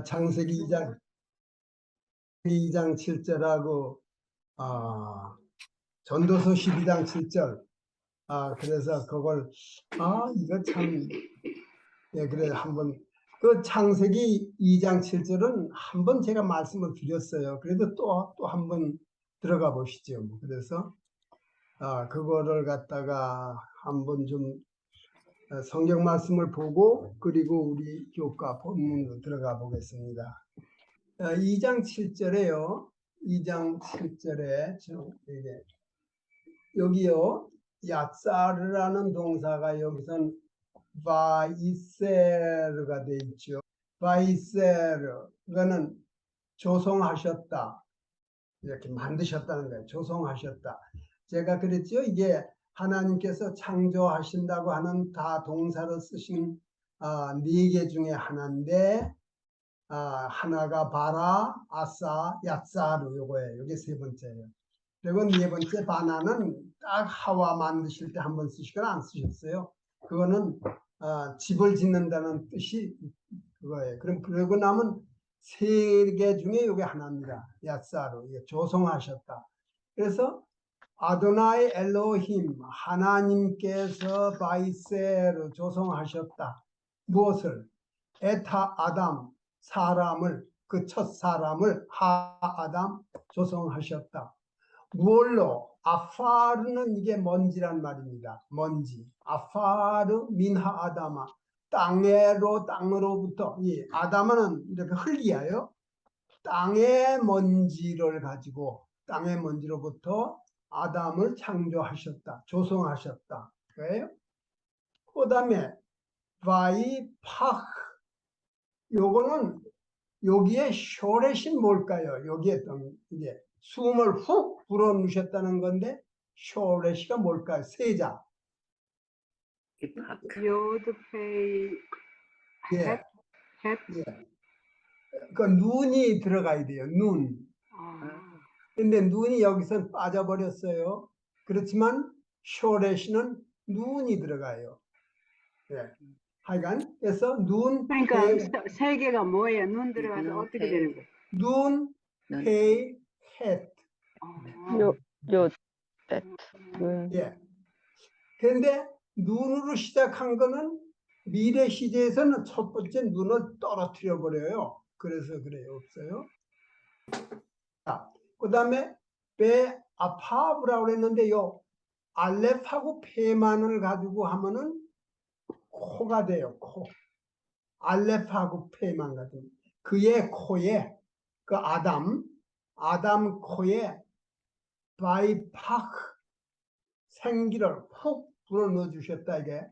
창세기 2장 7절하고 전도서 12장 7절. 그래서 그걸 이거 참 그래 한번 그 창세기 2장 7절은 한번 제가 말씀을 드렸어요. 그래도 또 한번 들어가 보시죠. 그래서 그거를 갖다가 한번 좀 성경 말씀을 보고 그리고 우리 교과 본문으로 들어가 보겠습니다. 2장 7절에요. 2장 7절에 여기요. 야사르라는 동사가 여기선 바이세르가 돼 있죠. 바이세르 그거는 조성하셨다. 이렇게 만드셨다는 거예요. 조성하셨다. 제가 그랬죠. 이게 하나님께서 창조하신다고 하는 다 동사를 쓰신 4개 중에 하나인데 하나가 바라, 아사, 야사르 요거예요. 이게 세 번째예요. 그리고 네 번째 바나는 딱 하와 만드실 때 한번 쓰시거나 안 쓰셨어요. 그거는 집을 짓는다는 뜻이 그거예요. 그러고 나면 세 개 중에 이게 하나입니다. 야사르, 조성하셨다. 그래서 아도나이 엘로힘 하나님께서 바이세르 조성하셨다. 무엇을? 에타 아담 사람을 그 첫 사람을 하아담 조성하셨다. 무얼로? 아파르는 이게 먼지란 말입니다. 먼지. 아파르 민하 아담아. 땅으로부터 이 아담은 이렇게 흙이에요. 땅의 먼지를 가지고 땅의 먼지로부터 아담을 창조하셨다. 조성하셨다. 그래요? 그 다음에 바이팍 요거는 여기에 쇼렛이 뭘까요? 여기에 이제 숨을 훅 불어넣으셨다는 건데 쇼렛이가 뭘까요? 세자. 요드 페이 예. 햇. 예. 그 눈이 들어가야 돼요. 눈. 근데 눈이 여기서 빠져버렸어요. 그렇지만 쇼렛이는 눈이 들어가요. 예. 하여간 그래서 눈, 그러니까 세 개가 뭐예요? 눈 들어가서 어떻게 되는 거예요? 눈, 페이, 햇. 눈. 예. 그런데 눈으로 시작한 거는 미래 시제에서는 첫 번째 눈을 떨어뜨려 버려요. 그래서 그래요. 없어요. 그 다음에 배 아파브라고 그랬는데요. 알렙하고 페만을 가지고 하면은 코가 돼요. 코. 알렙하고 페만 가지고. 그의 코에 그 아담 코에 바이파크 생기를 푹 불어넣어 주셨다 이게.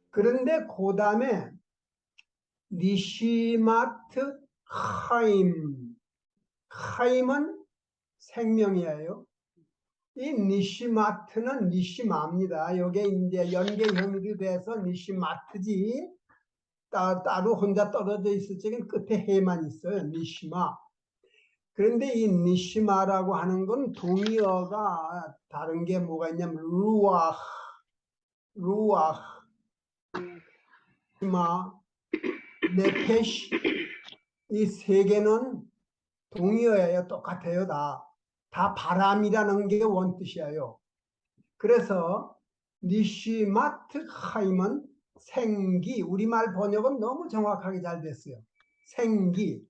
그런데 그 다음에 니시마트 하임은 생명이에요. 이 니시마트는 니시마입니다. 이게 이제 연계형이 돼서 니시마트지 따로 혼자 떨어져 있을 적엔 끝에 해만 있어요. 니시마. 그런데 이 니시마라고 하는 건 동의어가 다른 게 뭐가 있냐면 루아흐, 시마, 네페시 이 세 개는 동의어예요. 똑같아요. 다 바람이라는 게 원뜻이에요. 그래서 니시마트 하임은 생기, 우리말 번역은 너무 정확하게 잘 됐어요. 생기,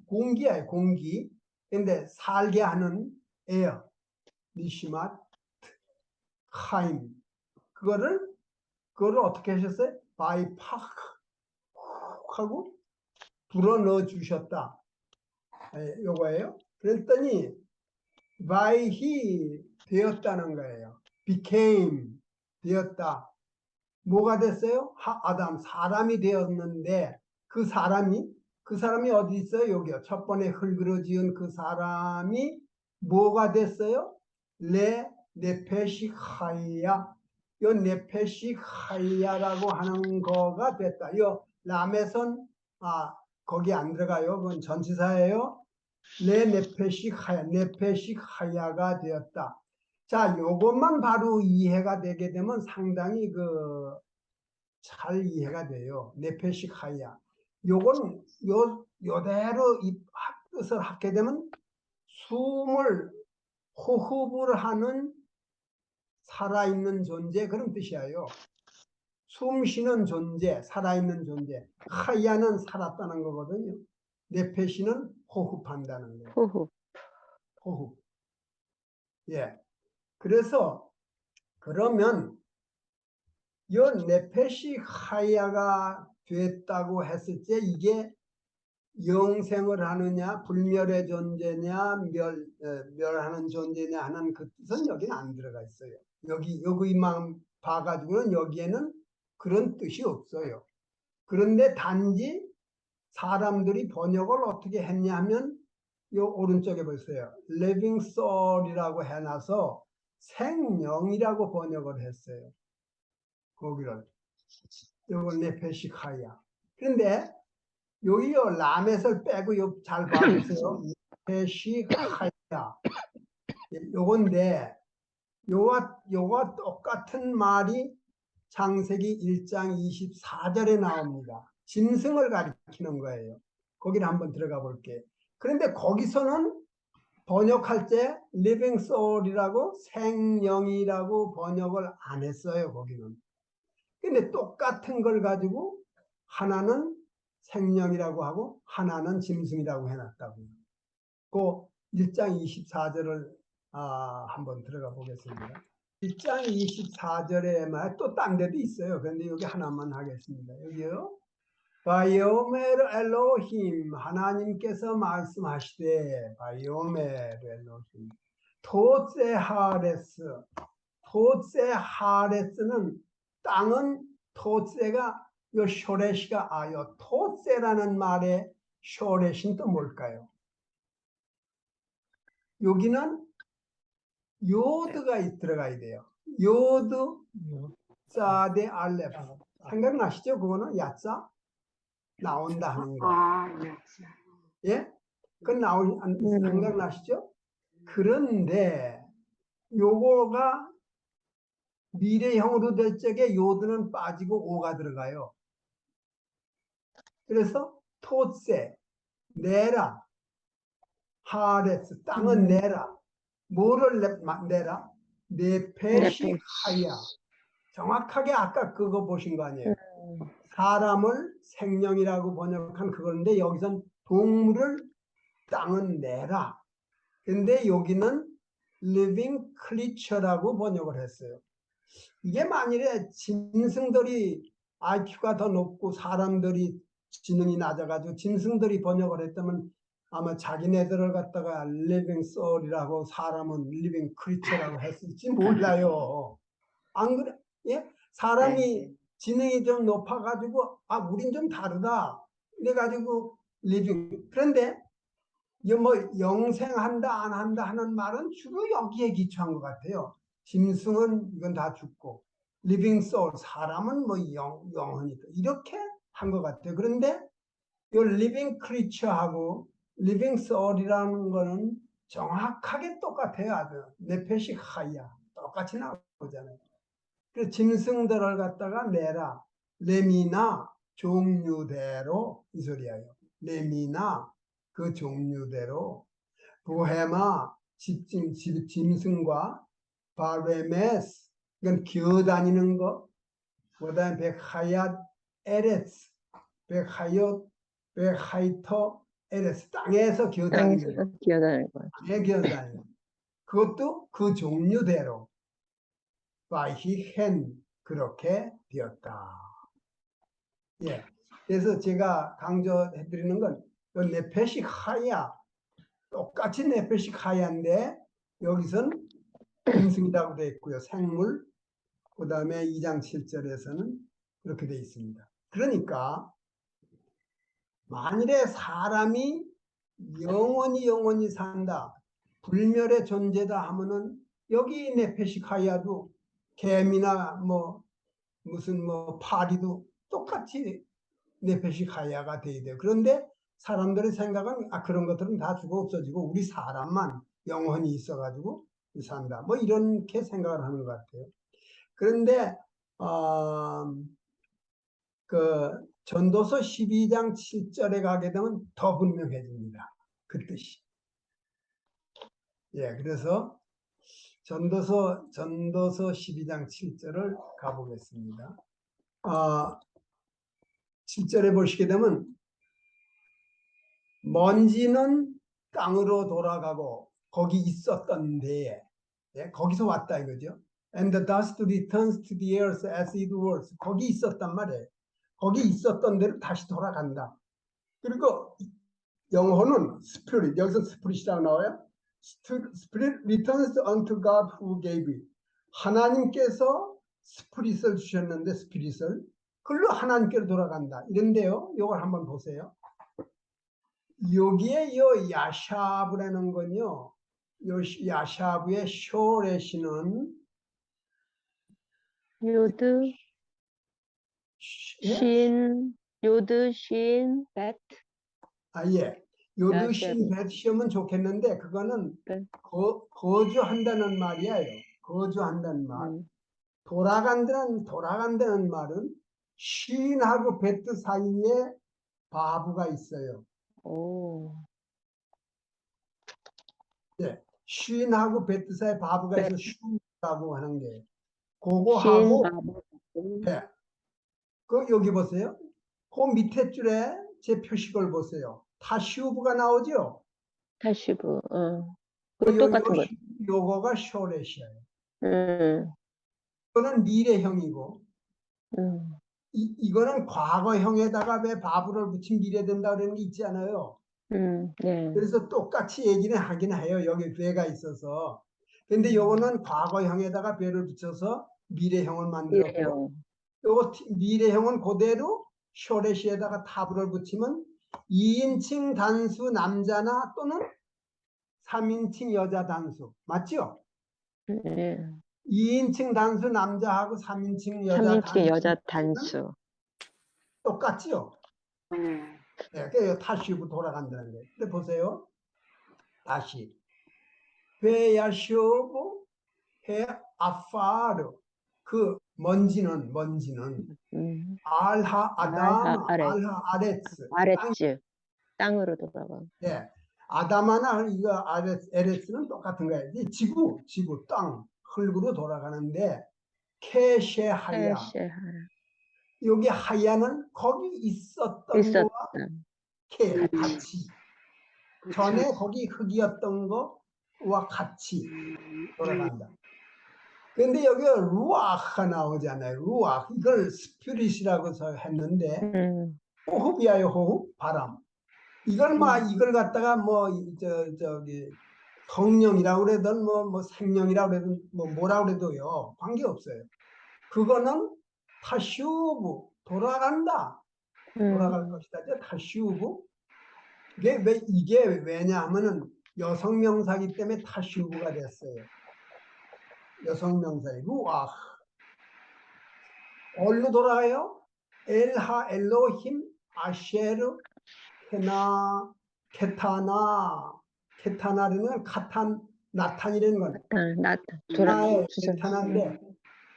공기예요. 공기. 근데 살게 하는 에어, 니시마트 하임. 그거를 어떻게 하셨어요? 바이파크 하고 불어넣어 주셨다. 요거예요. 그랬더니 바이히 되었다는 거예요. became 되었다. 뭐가 됐어요? 아담 사람이 되었는데 그 사람이 어디 있어요? 여기요. 첫 번에 흙으로 지은 그 사람이 뭐가 됐어요? 네페시 하이야. 요 네페시 하이야라고 하는 거가 됐다. 요 라메선 거기 안 들어가요. 그건 전치사예요. 네페시 하야가 되었다. 자, 요것만 바로 이해가 되게 되면 상당히 잘 이해가 돼요. 네페시 하야. 요건 요대로 이 뜻을 하게 되면 숨을 호흡을 하는 살아있는 존재, 그런 뜻이에요. 숨 쉬는 존재, 살아있는 존재. 하야는 살았다는 거거든요. 네페시는 호흡한다는 거예요. 호흡. 호흡. 예. 그래서 그러면 요 네페시 하야가 됐다고 했을 때 이게 영생을 하느냐, 불멸의 존재냐, 멸하는 존재냐 하는 그 뜻은 여기는 안 들어가 있어요. 여기만 봐가지고는 여기에는 그런 뜻이 없어요. 그런데 단지 사람들이 번역을 어떻게 했냐면 요 오른쪽에 보세요. living soul이라고 해놔서 생명이라고 번역을 했어요. 거기를. 요걸 네페시카야. 그런데 여기요 라멧을 빼고 요 잘 봐주세요. 네페시카야. 요건데 요와 똑같은 말이 창세기 1장 24절에 나옵니다. 짐승을 가리키는 거예요. 거기를 한번 들어가 볼게요. 그런데 거기서는 번역할 때 living soul이라고 생명이라고 번역을 안 했어요. 거기는. 근데 똑같은 걸 가지고 하나는 생명이라고 하고 하나는 짐승이라고 해놨다고요. 그 1장 24절을 한번 들어가 보겠습니다. 1장 24절에 또 딴 데도 있어요. 그런데 여기 하나만 하겠습니다. 여기요. 바이오멜 엘로힘 하나님께서 말씀하시되 바이오멜 엘로힘 토세하레스 토세하레스는 땅은 토세가 요 쇼레시가 요 토세라는 말의 쇼레시는 또 뭘까요? 여기는 요드가 들어가야 돼요. 요드 사데 알레프 생각나시죠? 그거는 야자 나온다 하는 거. 예? 그건 생각나시죠? 그런데 요거가 미래형으로 될 적에 요드는 빠지고 오가 들어가요. 그래서 토세, 내라, 하레스, 땅은 내라. 뭐를 내라? 네페시하야. 정확하게 아까 그거 보신 거 아니에요? 사람을 생명이라고 번역한 그건데 여기선 동물을 땅은 내라. 근데 여기는 living creature라고 번역을 했어요. 이게 만일에 짐승들이 IQ가 더 높고 사람들이 지능이 낮아가지고 짐승들이 번역을 했다면 아마 자기네들을 갖다가 living soul이라고 사람은 living creature라고 했을지 몰라요. 안 그래? 예? 사람이 지능이 좀 높아가지고 우린 좀 다르다. 그래가지고 living. 그런데 뭐 영생한다 안 한다 하는 말은 주로 여기에 기초한 것 같아요. 짐승은 이건 다 죽고 living soul 사람은 뭐 영혼이다 이렇게 한 것 같아요. 그런데 이 living creature하고 living soul이라는 거는 정확하게 똑같아요. 아주 네페시 하야 똑같이 나오잖아요. 그래서 짐승들을 갖다가 내라 레미나 종류대로 이 소리예요. 레미나 그 종류대로 부헤마 짐승과 바레메스 이건 기어다니는 거 그다음에 백하얏 에레스 백하이터 에레스 땅에서 기어다니는 거 땅에 기어다니는 그것도 그 종류대로 바히헨 그렇게 되었다. 예. 그래서 제가 강조해드리는 건 네페시 하야 똑같이 네페시 하야인데 여기선 짐승이라고 되어 있고요. 생물 그 다음에 2장 7절에서는 그렇게 되어 있습니다. 그러니까 만일에 사람이 영원히 산다 불멸의 존재다 하면은 여기 네페시 하야도 개미나 무슨 파리도 똑같이 네페시 하야가 돼야 돼요. 그런데 사람들의 생각은 그런 것들은 다 죽어 없어지고 우리 사람만 영혼이 있어가지고 산다. 이렇게 생각을 하는 것 같아요. 그런데 그 전도서 12장 7절에 가게 되면 더 분명해집니다. 그 뜻이. 예, 그래서 전도서 12장 7절을 가보겠습니다. 7절에 보시게 되면 먼지는 땅으로 돌아가고 거기 있었던 데에, 예, 거기서 왔다 이거죠. And the dust returns to the earth as it was. 거기 있었단 말이에요. 거기 있었던 데로 다시 돌아간다. 그리고 영혼은 spirit, 여기서 spirit이라고 나와요. Spirit returns unto God who gave it. 하나님께서 스피릿을 주셨는데 스피릿을 그걸로 하나님께로 돌아간다. 이런데요. 이걸 한번 보세요. 여기에 요 야샤브라는 건요. 요 야샤브의 쇼레시는 요드, 예? 신, 요드, 신, 벳. 예. 요드신 야샤브. 베트시면 좋겠는데 그거는 네. 거주한다는 말이에요. 거주한다는 말. 돌아간다는 말은 쉰하고 베트 사이에 바브가 있어요. 오, 네. 쉰하고 베트 사이에 바브가 네. 있어 쉰라고 하는 게. 신, 그거하고 바보. 네. 그 여기 보세요. 그 밑에 줄에 제 표식을 보세요. 타슈브가 나오죠. 타시브. 그 그 똑같은 것. 요거가 쇼레시아예요. 음, 이거는 미래형이고 음, 이거는 과거형에다가 왜 바브를 붙인 미래된다 그러는 게 있지 않아요. 네. 그래서 똑같이 얘기는 하긴 해요. 여기 배가 있어서. 근데 요거는 과거형에다가 배를 붙여서 미래형을 만들었고 이래요. 요거 미래형은 그대로 쇼레시에다가 타브를 붙이면 2인칭 단수 남자나 또는 3인칭 여자 단수 맞죠? 네. 2인칭 단수 남자하고 3인칭 여자 3인칭 여자 단수는 단수. 똑같지요? 네. 네, 그 타시브 돌아간다는 거예요. 근데 보세요. 다시. 베야쇼브 해 아파르. 그 먼지는 알하 아담, 아래, 알하 아레츠. 아래츠. 땅으로 돌아가. 예. 아담하나 이거 에레츠는 똑같은 거예요. 이 지구, 땅, 흙으로 돌아가는데 케셰하야. 헬시하라. 여기 하야는 거기 있었던 있었다. 거와 같이. 전에 거기 흙이었던 거와 같이 돌아간다. 근데 여기 루아흐가 나오잖아요. 루아흐. 이걸 스피릿이라고 했는데 호흡이에요. 호흡. 바람. 이걸 갖다가 저기 성령이라고 그래든 뭐 생명이라고 그래든 뭐라고 그래도요. 관계없어요. 그거는 타슈브 돌아간다. 돌아갈 것이다. 타슈브. 이게 왜냐하면은 여성 명사기 때문에 타슈브가 됐어요. 여성 명사의 루아흐. 어디로 돌아가요? 엘하 엘로힘 아쉐르 케타나르는 카탄 나탄이라는 건 하나의 케타나인데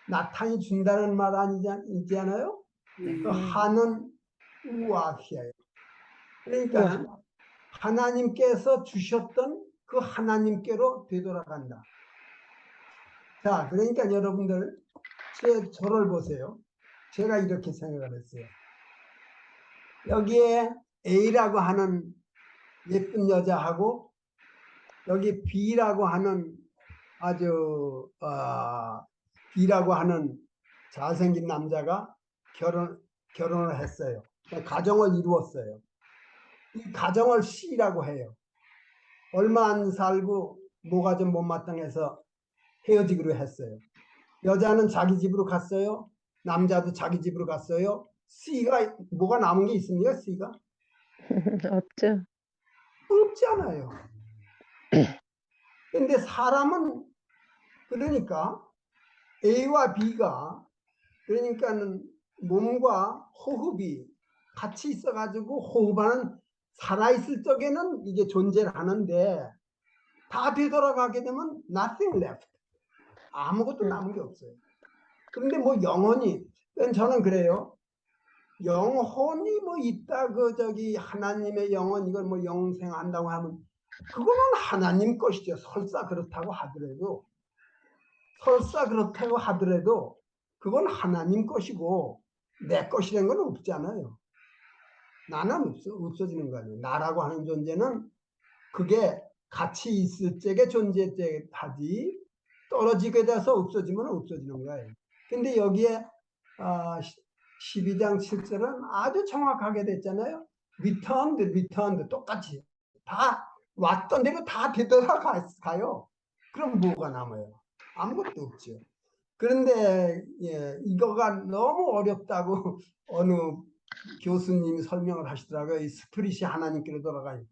나탄이 준다는 말 아니지 않아요? 그 하는 우아히예요. 그러니까 하나님께서 주셨던 그 하나님께로 되돌아간다. 자, 그러니까 여러분들 저를 보세요. 제가 이렇게 생각을 했어요. 여기에 A라고 하는 예쁜 여자하고 여기 B라고 하는 아주 B라고 하는 잘생긴 남자가 결혼을 했어요. 가정을 이루었어요. 이 가정을 C라고 해요. 얼마 안 살고 뭐가 좀 못마땅해서 헤어지기로 했어요. 여자는 자기 집으로 갔어요. 남자도 자기 집으로 갔어요. C가 뭐가 남은 게 있습니까? C가? 없죠. 없잖아요. 근데 사람은 그러니까 A와 B가 그러니까는 몸과 호흡이 같이 있어가지고 호흡하는 살아있을 적에는 이게 존재를 하는데 다 되돌아가게 되면 nothing left. 아무것도 남은 게 없어요. 그런데 뭐 영원히 저는 그래요. 영혼이 뭐 있다 그 저기 하나님의 영혼 이걸 뭐 영생한다고 하면 그거는 하나님 것이죠. 설사 그렇다고 하더라도 그건 하나님 것이고 내 것이라는 건 없잖아요. 나는 없어지는 거 아니에요. 나라고 하는 존재는 그게 같이 있을 적에 존재하지 떨어지게 돼서 없어지면 없어지는 거예요. 근데 여기에 12장 7절은 아주 정확하게 됐잖아요. returned 똑같이 다 왔던 대로 다 되돌아가요. 그럼 뭐가 남아요? 아무것도 없죠. 그런데 이거가 너무 어렵다고 어느 교수님이 설명을 하시더라고요. 이 스피릿이 하나님께로 돌아가요.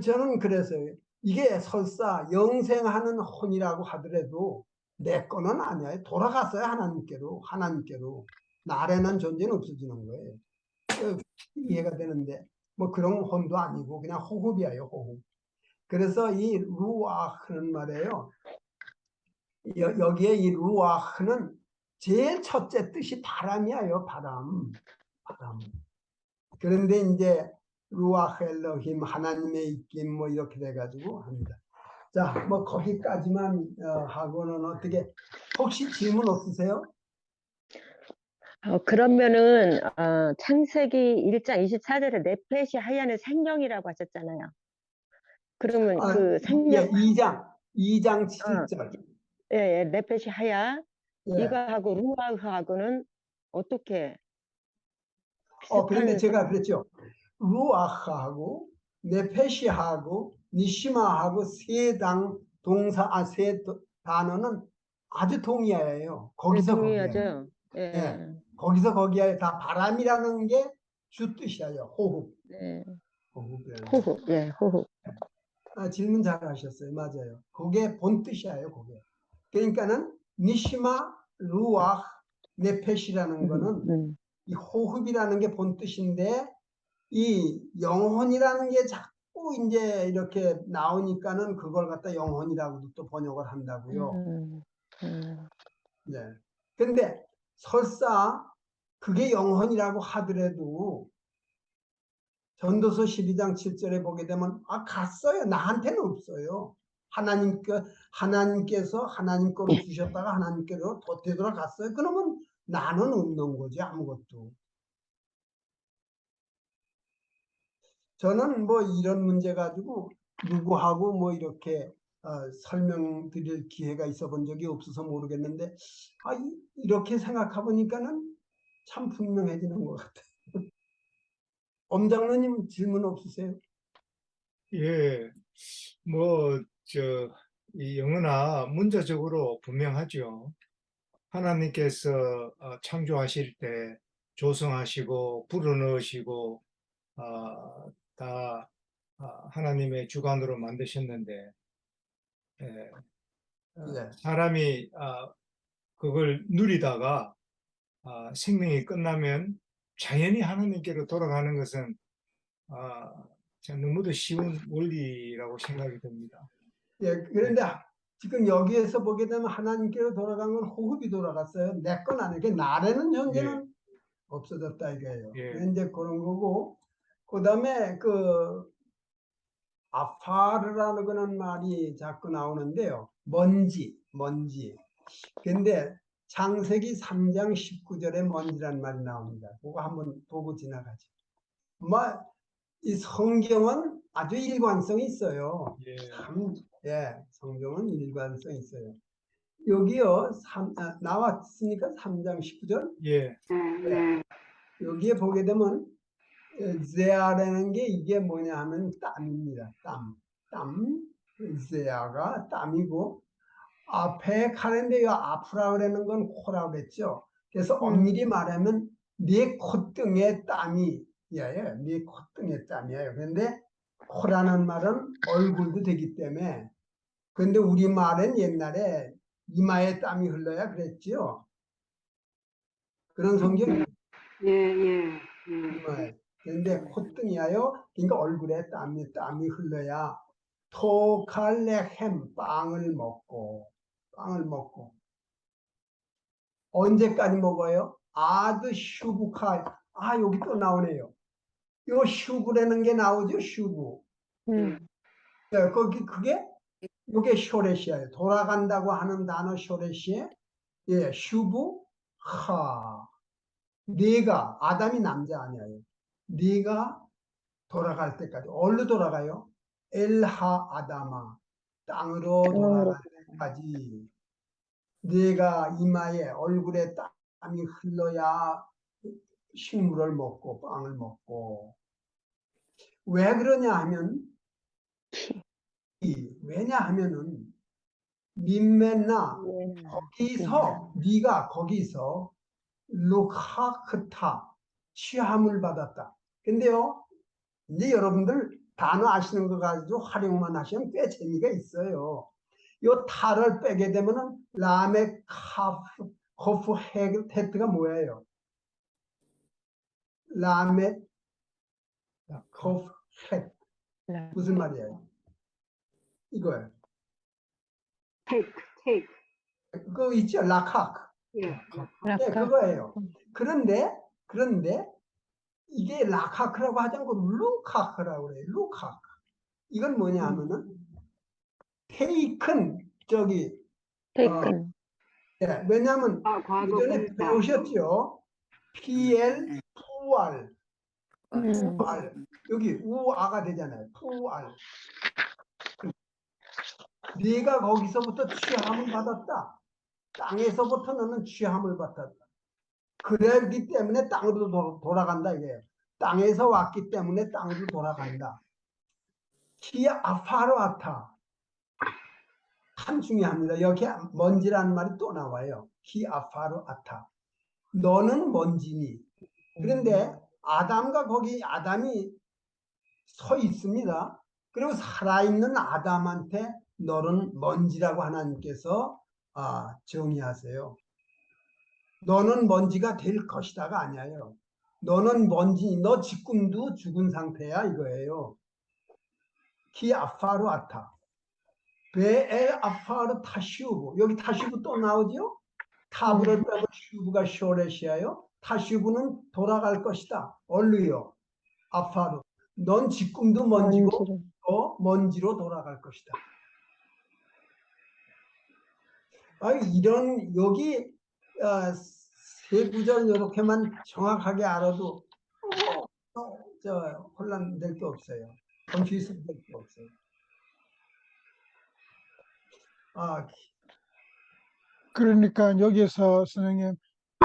저는 그래서요. 이게 설사 영생하는 혼이라고 하더라도 내 거는 아니에요. 돌아갔어요. 하나님께로. 나라는 존재는 없어지는 거예요. 이해가 되는데 뭐 그런 혼도 아니고 그냥 호흡이에요. 호흡. 그래서 이 루아흐는 말이에요. 여기에 이 루아흐는 제일 첫째 뜻이 바람이에요. 바람. 그런데 이제 루아흐 엘로힘 하나님의 입김 뭐 이렇게 돼가지고 합니다. 자, 뭐 거기까지만 하고는 어떻게 혹시 질문 없으세요? 그러면은 창세기 1장 24절에 네펫이 하얀의 생명이라고 하셨잖아요. 그러면 그 생명, 예, 2장 어, 7절. 예, 네펫이 하야 예. 이거하고 루아흐하고는 어떻게 그런데 비슷한 제가 그랬죠. 루아흐하고 네페시하고 니시마하고 세 단어는 아주 동의어예요. 거기서 거기에. 동의하죠? 예. 예, 거기서 거기에 다 바람이라는 게 주 뜻이에요. 호흡. 네. 호흡이라는 게. 호흡, 예, 호흡. 질문 잘 하셨어요. 맞아요. 그게 본 뜻이에요. 그게. 그러니까는 니시마 루아흐 네페시라는 거는 이 호흡이라는 게 본 뜻인데 이 영혼이라는 게 자꾸 이제 이렇게 나오니까는 그걸 갖다 영혼이라고도 또 번역을 한다고요. 네. 근데 설사 그게 영혼이라고 하더라도 전도서 12장 7절에 보게 되면 갔어요. 나한테는 없어요. 하나님께서 하나님 거로 주셨다가 하나님께로 되돌아갔어요. 그러면 나는 없는 거지 아무것도. 저는 뭐 이런 문제 가지고 누구하고 뭐 이렇게 설명드릴 기회가 있어 본 적이 없어서 모르겠는데 이렇게 생각해 보니까는 참 분명해지는 것 같아요. 엄장로님 질문 없으세요? 예, 뭐, 이 영어나 문자적으로 분명하죠. 하나님께서 창조하실 때 조성하시고 불어넣으시고 다 하나님의 주관으로 만드셨는데 예, 네. 사람이 그걸 누리다가 생명이 끝나면 자연히 하나님께로 돌아가는 것은 너무도 쉬운 원리라고 생각이 듭니다. 예, 그런데 지금 여기에서 보게 되면 하나님께로 돌아간 건 호흡이 돌아갔어요. 내 건 아니에요. 그 나라는 존재는 없어졌다 이거예요. 예. 이제 그런 거고, 그 다음에 아파르라는 거는 말이 자꾸 나오는데요. 먼지. 근데 창세기 3장 19절에 먼지란 말이 나옵니다. 그거 한번 보고 지나가죠. 이 성경은 아주 일관성이 있어요. 성경은 일관성이 있어요. 여기요, 나왔으니까 3장 19절. 예. 네. 여기에 보게 되면 제아라는 게 이게 뭐냐 하면 땀입니다. 땀. 제아가 땀이고 앞에 가는데 요 아프라 그러는 건 코라 그랬죠. 그래서 엄밀히 말하면 네 콧등에 땀이 네 콧등에 땀이에요. 그런데 코라는 말은 얼굴도 되기 때문에 근데 우리 말은 옛날에 이마에 땀이 흘러야 그랬지요. 그런 성경이 예. 이마에. 그런데 콧등이야요. 그러니까 얼굴에 땀이 흘러야 토칼레햄 빵을 먹고 언제까지 먹어요? 아드 슈부카 아, 여기 또 나오네요. 요 슈브라는 게 나오죠, 슈브. 네, 그게 요게 쇼레시아예요. 돌아간다고 하는 단어 쇼레시에 예, 슈브 하. 네가 아담이 남자 아니에요. 네가 돌아갈 때까지 어디로 돌아가요? 엘하 아담아 땅으로 돌아갈 때까지 네가 이마에 얼굴에 땀이 흘러야 식물을 먹고 빵을 먹고 왜 그러냐 하면 왜냐하면은 민메나 거기서 네가 거기서 루카크타 취함을 받았다. 근데요 이제 여러분들 단어 아시는 거 가지고 활용만 하시면 꽤 재미가 있어요. 요 타를 빼게 되면은 라메 카프 코프 헤트가 뭐예요? 라메 코프 헤트 무슨 말이에요? 이거예요. take. 그거 있죠? 라카크. 예. 네, 그거예요. 그런데 이게 라카크라고 하지 않고 루카크라고 그래요. 루카크. 이건 뭐냐 하면은 테이큰 테이큰. 예, 왜냐하면 과거 예전에 분사. 배우셨죠? PL, 푸알, 푸알. 여기 우아가 되잖아요. 푸알. 네가 거기서부터 취함을 받았다. 땅에서부터 너는 취함을 받았다. 그랬기 때문에 땅으로 돌아간다 이게요. 땅에서 왔기 때문에 땅으로 돌아간다. 키 아파로 아타. 참 중요합니다. 여기 먼지라는 말이 또 나와요. 키 아파로 아타. 너는 먼지니. 그런데 아담이 서 있습니다. 그리고 살아있는 아담한테 너는 먼지라고 하나님께서 정의하세요. 너는 먼지가 될 것이다가 아니에요. 너는 먼지, 너 지금도 죽은 상태야 이거예요. 키 아파르 아타. 베엘 아파르 타슈브. 여기 타슈브 또 나오죠? 타브를 빼고 슈브가 쇼레시아요. 타슈브는 돌아갈 것이다. 얼루요. 아파르. 넌 지금도 먼지고 먼지로 돌아갈 것이다. 이런 여기 세 구절 이렇게만 정확하게 알아도 혼란될 게 없어요. confuse 될 게 없어요. 그러니까 여기서 선생님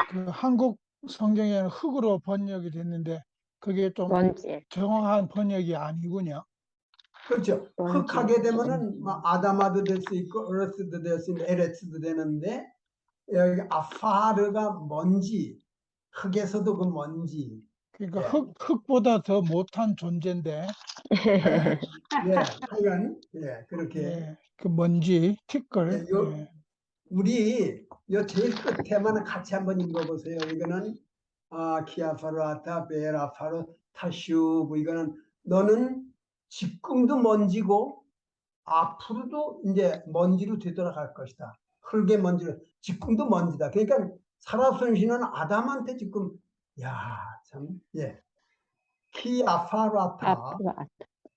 그 한국 성경에는 흙으로 번역이 됐는데 그게 좀 먼지. 정확한 번역이 아니군요. 그렇죠. 먼지. 흙하게 되면은 아담아도 될 수 있고 에르스도 될 수 있고 에레츠도 되는데 여기 아파르가 먼지, 흙에서도 그 먼지. 그러니까 예. 흙보다 더 못한 존재인데 하여간 그렇게 예, 그 먼지 티끌. 예, 우리 요 제일 끝에만 같이 한번 읽어보세요. 이거는 키아파르아타 베라파르 타슈브. 이거는 너는 지금도 먼지고 앞으로도 이제 먼지로 되돌아갈 것이다. 흙의 먼지로 지금도 먼지다. 그러니까 살아순시는 아담한테 지금 참 키아파르아타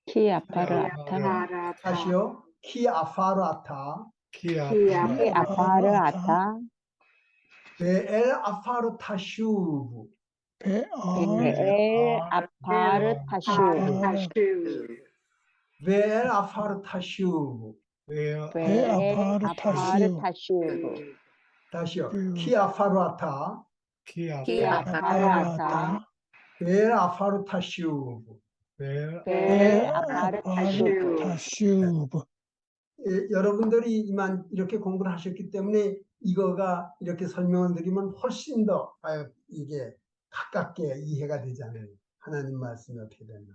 키아파르아타. 다시요. 키아파르아타 키아파르아타. 베엘 아파르 타슈브. 베엘 아파르 타슈브. 베엘 아파르 타슈브. 베엘 아파르 타슈브. 다시요. 키아파르아타 키아파르아타. 베엘 아파르 타슈브. 베엘 아파르 타슈브. 여러분들이 이렇게 공부를 하셨기 때문에 이거가 이렇게 설명을 드리면 훨씬 더 이게 가깝게 이해가 되잖아요. 하나님 말씀이 어떻게 됐나.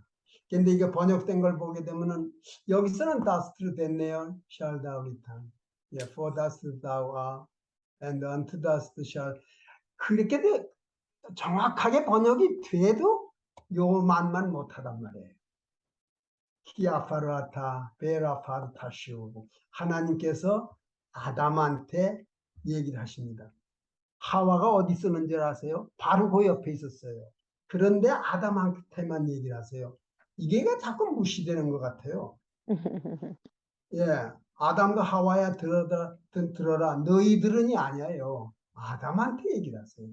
근데 이게 번역된 걸 보게 되면은 여기서는 dust로 됐네요. shall thou return. for dust thou art and unto dust shall. 그렇게 정확하게 번역이 돼도 요만만 못하단 말이에요. 키아파르아타 베라파르 타시오고 하나님께서 아담한테 얘기를 하십니다. 하와가 어디 쓰는지 아세요? 바로 그 옆에 있었어요. 그런데 아담한테만 얘기를 하세요. 이게 자꾸 무시되는 것 같아요. 예, 아담과 하와야 들어라. 너희들은이 아니에요. 아담한테 얘기를 하세요.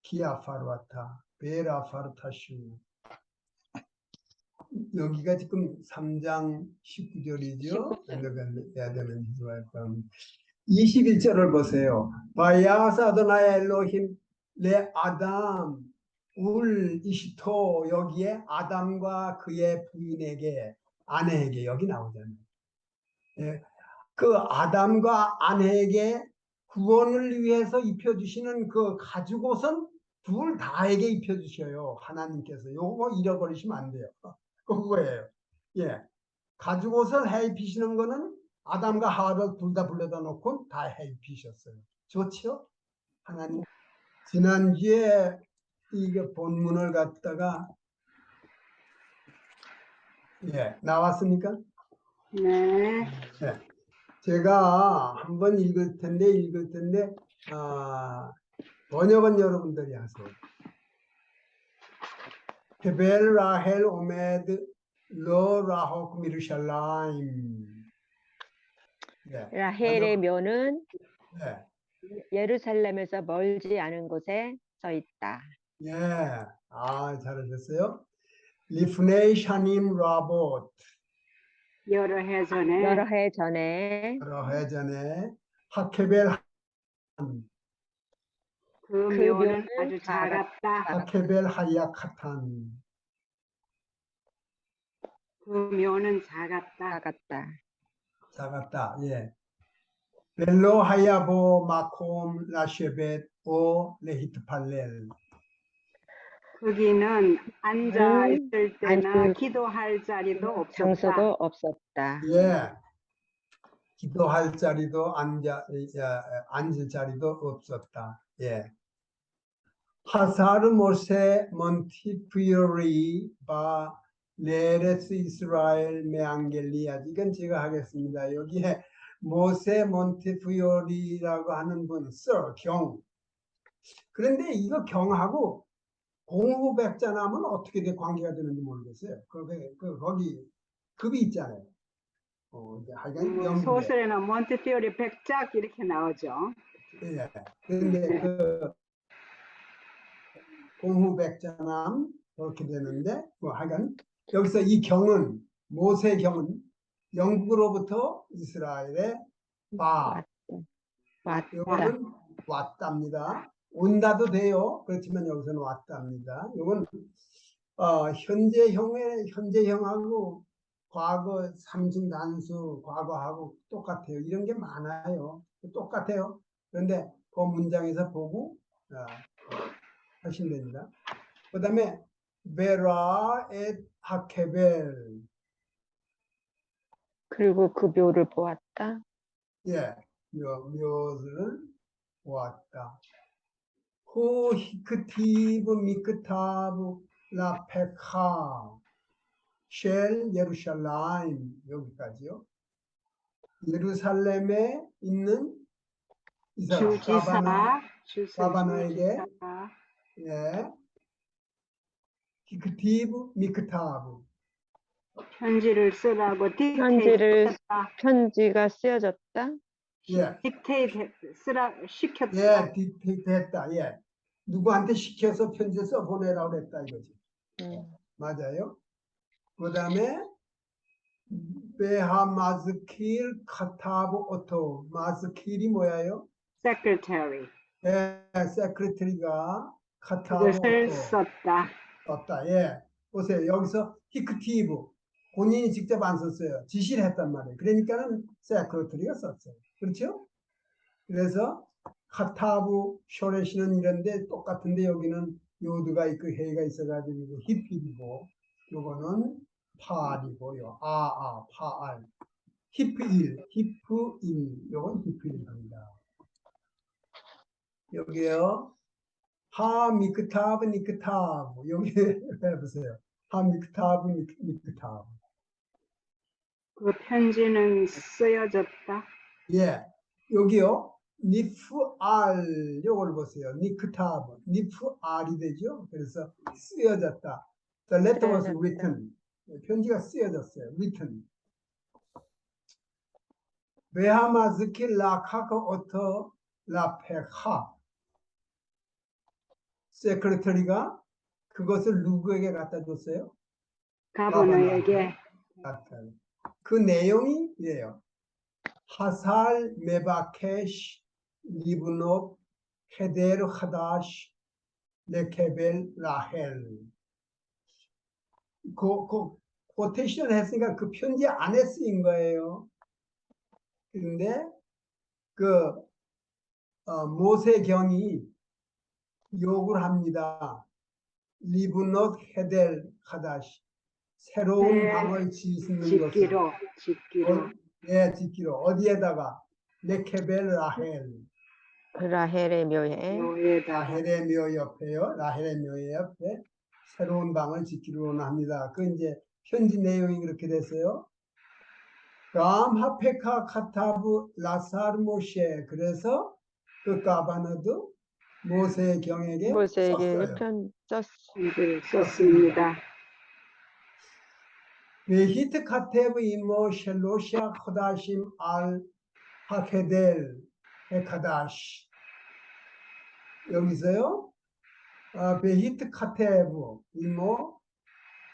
기아파르와타, 베라파르타슈. 여기가 지금 3장 19절이죠. 21절을 보세요. 바야스 아도나이 엘로힘 레 아담 울 이시토. 여기에 아담과 그의 부인에게, 아내에게 여기 나오잖아요. 예, 그 아담과 아내에게 구원을 위해서 입혀주시는 그 가죽옷은 둘 다에게 입혀주셔요. 하나님께서. 요거 잃어버리시면 안 돼요. 그거예요. 예, 가죽옷을 해 입히시는 거는 아담과 하와를 둘 다 불러다 놓고 다 해 입히셨어요. 좋죠? 하나님. 지난주에 이거 본문을 갖다가 나왔습니까? 네. 예. 제가 한번 읽을 텐데 번역은 여러분들이 하세요. 헤벨 라헬 오메드 로 라호크 미르샬라임. 라헬의 묘는 예. 예루살렘에서 멀지 않은 곳에 서 있다. 예. 잘하셨어요. 리프네이 샤님 라봇. 여러 해 전에 여러 해 전에 여러 해 전에 하케벨 그 묘는 아주 작았다. 하케벨 하야카탄. 그 묘는 작았다. 작았다. 예. 벨로 하야보 마콤 라쉐벳 오 레히트 팔렐. 거기는 앉아 있을 때나 앉을 기도할 자리도 없었다. 장소도 없었다. 예. 기도할 자리도 앉을 자리도 없었다. 예. 하사르 모세 몬티피오리 바 레레스 이스라엘 메앙겔리아. 이건 제가 하겠습니다. 여기에 모세 몬티피오리라고 하는 분, 경. 그런데 이거 경하고 공후백자나면 어떻게 관계가 되는지 모르겠어요. 거기 급이 있잖아요. 하여간 영국에. 소설에는 몬테피오리 백작 이렇게 나오죠. 예. 그런데 그 공후백자남 그렇게 되는데 하여간 여기서 이 경은 모세 경은 영국으로부터 이스라엘에 이거는 왔답니다. 온다도 돼요. 그렇지만 여기서는 왔답니다. 이건 현재형하고 과거 삼중 단수 과거하고 똑같아요. 이런 게 많아요. 똑같아요. 그런데 그 문장에서 보고 하시면 됩니다. 그 다음에 베라 엣 하케벨. 그리고 그 묘를 보았다. 예, 묘를 보았다. 호 히크티브 미크타브 라페카 쉘 예루살렘. 여기까지요. 예루살렘에 있는 이 사람 사바나에게 예, 히크티브 미크타브 편지를 쓰라고 편지가 쓰여졌다. 예, 딕테이트 쓰라 시켰다. 예, 딕테이트했다. 예, 누구한테 시켜서 편지 써 보내라고 그랬다 이거지. 맞아요. 그 다음에 베하 마즈킬 카타브 오토. 마즈킬이 뭐예요? secretary. 예, 세크레터리가 카타브 그것을 오토 썼다. 예, 보세요. 여기서 히크티브 본인이 직접 안 썼어요. 지시를 했단 말이에요. 그러니까는 세크레터리가 썼어요. 그렇죠? 그래서 카타브 쇼레시는 이런데 똑같은데 여기는 요드가 있고 해가 있어가지고 히필이고 요거는 파알이고요. 파알. 히프일. 요건 히필입니다. 여기요. 하 미크타브 니크타브. 여기 해보세요. 하 미크타브 니크타브. 그 편지는 쓰여졌다. 예. 여기요. 니프알 요걸 보세요. 니크타브 니프알이 되죠. 그래서 쓰여졌다. The letter was 쓰여졌다. written. 편지가 쓰여졌어요. written. 베하마즈키 라카크 오터 라페카 세크레터리가 그것을 누구에게 갖다 줬어요? 가버너에게. 그 내용이 이래요. 하살 메바케시 리브노 헤데르 하다시 레케벨 라헬. 코테이션 했으니까 그 편지 안에 쓰인 거예요. 그런데 그 모세경이 욕을 합니다. 리브노 헤델 하다시. 새로운 네. 방을 짓는 것을 짓기로. 네, 짓기로 어디에다가 레케벨 라헬 라헬의 묘에 묘에다가. 라헬의 묘 옆에요. 라헬의 묘 옆에 새로운 방을 짓기로 합니다. 그 이제 편지 내용이 그렇게 됐어요. 감 하페카 카타브 라사르 모셰. 그래서 그 가바너도 모세경에게 모세에게 썼어요. 편 썼. 편지를 썼습니다. 베히트 카테브 이모 셸로시아 코다심 알 하케델 에카다시. 여기서요. 베히트 카테브 이모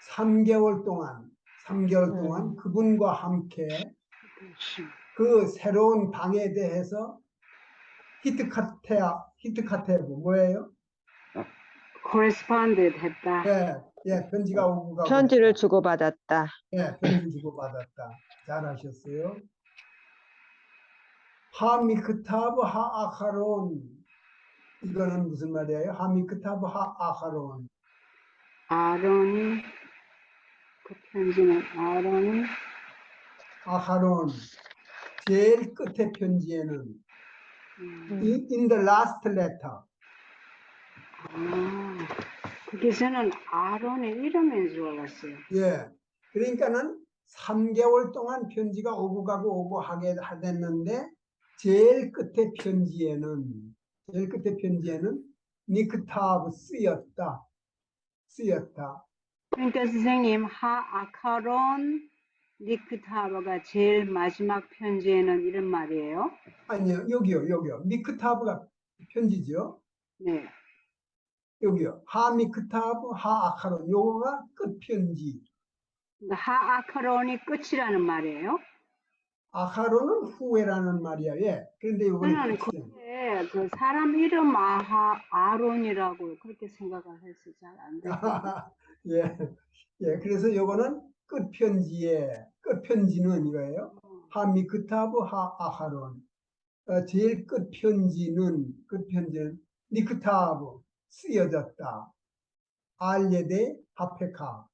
3개월 동안 그분과 함께 그 새로운 방에 대해서 히트카테브 뭐예요? corresponded 했다. 편지가 오고 가고 편지를 했다. 주고받았다. 편지 주고받았다. 잘하셨어요. 하미크타브 하아카론. 이거는 무슨 말이에요? 하미크타브 하아카론. 아론이 그 편지는 아하론. 제일 끝에 편지에는 in the last letter. 그게 저는 아론의 이름인 줄 알았어요. 그러니까는 3개월 동안 편지가 오고 가고 하게 됐는데 제일 끝에 편지에는 니크타브 쓰였다. 그러니까 선생님 하아카론 니크타바가 제일 마지막 편지에는 이런 말이에요. 아니요, 여기요. 니크타브가 편지죠. 네. 여기요. 하미크타브 하아카론. 요거가 끝 편지. 그러니까 하아카론이 끝이라는 말이에요. 아카론은 후회라는 말이야. 그런데 요거는 저는 끝이에요. 그게 그 사람 이름 아론이라고 그렇게 생각을 해서 잘 안 됐거든요. 그래서 요거는 끝편지는 이거예요. 하미크타브 하아하론. 제일 끝편지는 니크타브 쓰여졌다. 알예데 하페카.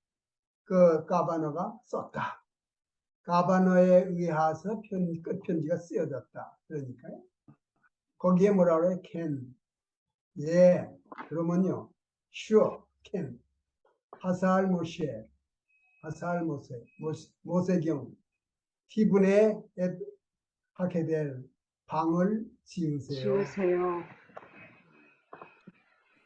그 가바너가 썼다. 가바너에 의해서 끝편지가 쓰여졌다. 그러니까요. 거기에 뭐라 그래요? can. 그러면요. sure, can. 모세경. 티분에 하게 될 방을 지으세요.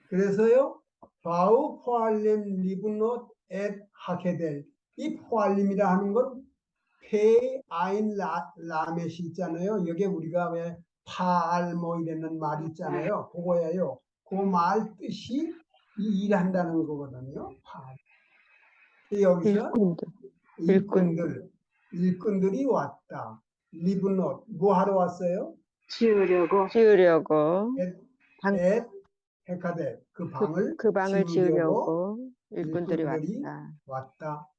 그래서요. 바우 포알렘 리브노트 앳 하게 될 이 포알림이라 하는 건 페 아인 라멧이 있잖아요. 여기에 우리가 왜 파알 뭐 이랬는 말 있잖아요. 그거예요. 그 말 뜻이 이 일한다는 거거든요. 파알. 여기서 일꾼들이 왔다. 리브노트 뭐 하러 왔어요? 지으려고. 앳 헤카데 그 방을 지으려고 일꾼들이 왔다.